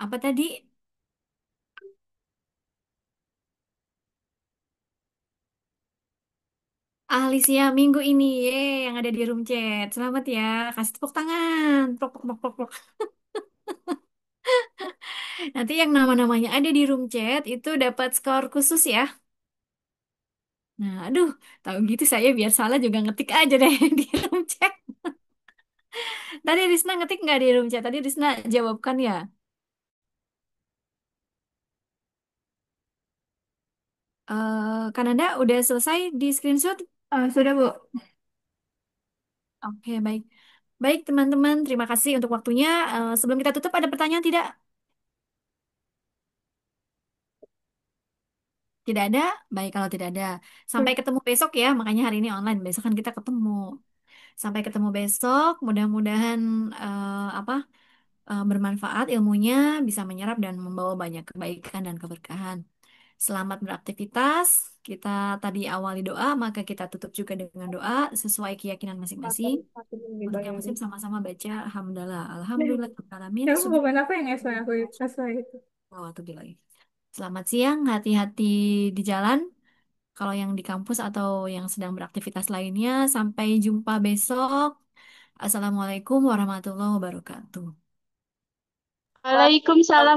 apa tadi? Ahli siang minggu ini, yang ada di room chat. Selamat ya. Kasih tepuk tangan. Plok, plok, plok, plok, plok. Nanti yang nama-namanya ada di room chat itu dapat skor khusus ya. Nah, aduh, tahu gitu saya biar salah juga ngetik aja deh di room chat. Tadi Risna ngetik nggak di room chat? Tadi Risna jawabkan ya. Kananda udah selesai di screenshot? Sudah Bu. Oke, baik. Baik, teman-teman, terima kasih untuk waktunya. Sebelum kita tutup, ada pertanyaan tidak? Tidak ada? Baik, kalau tidak ada. Sampai ketemu besok ya, makanya hari ini online. Besok kan kita ketemu. Sampai ketemu besok, mudah-mudahan apa bermanfaat ilmunya, bisa menyerap dan membawa banyak kebaikan dan keberkahan. Selamat beraktivitas. Kita tadi awali doa, maka kita tutup juga dengan doa sesuai keyakinan masing-masing. Untuk yang muslim sama-sama baca Alhamdulillah. Alhamdulillah. Alamin. Ya bukan apa yang SW aku SW itu. Selamat siang, hati-hati di jalan. Kalau yang di kampus atau yang sedang beraktivitas lainnya, sampai jumpa besok. Assalamualaikum warahmatullahi wabarakatuh. Waalaikumsalam.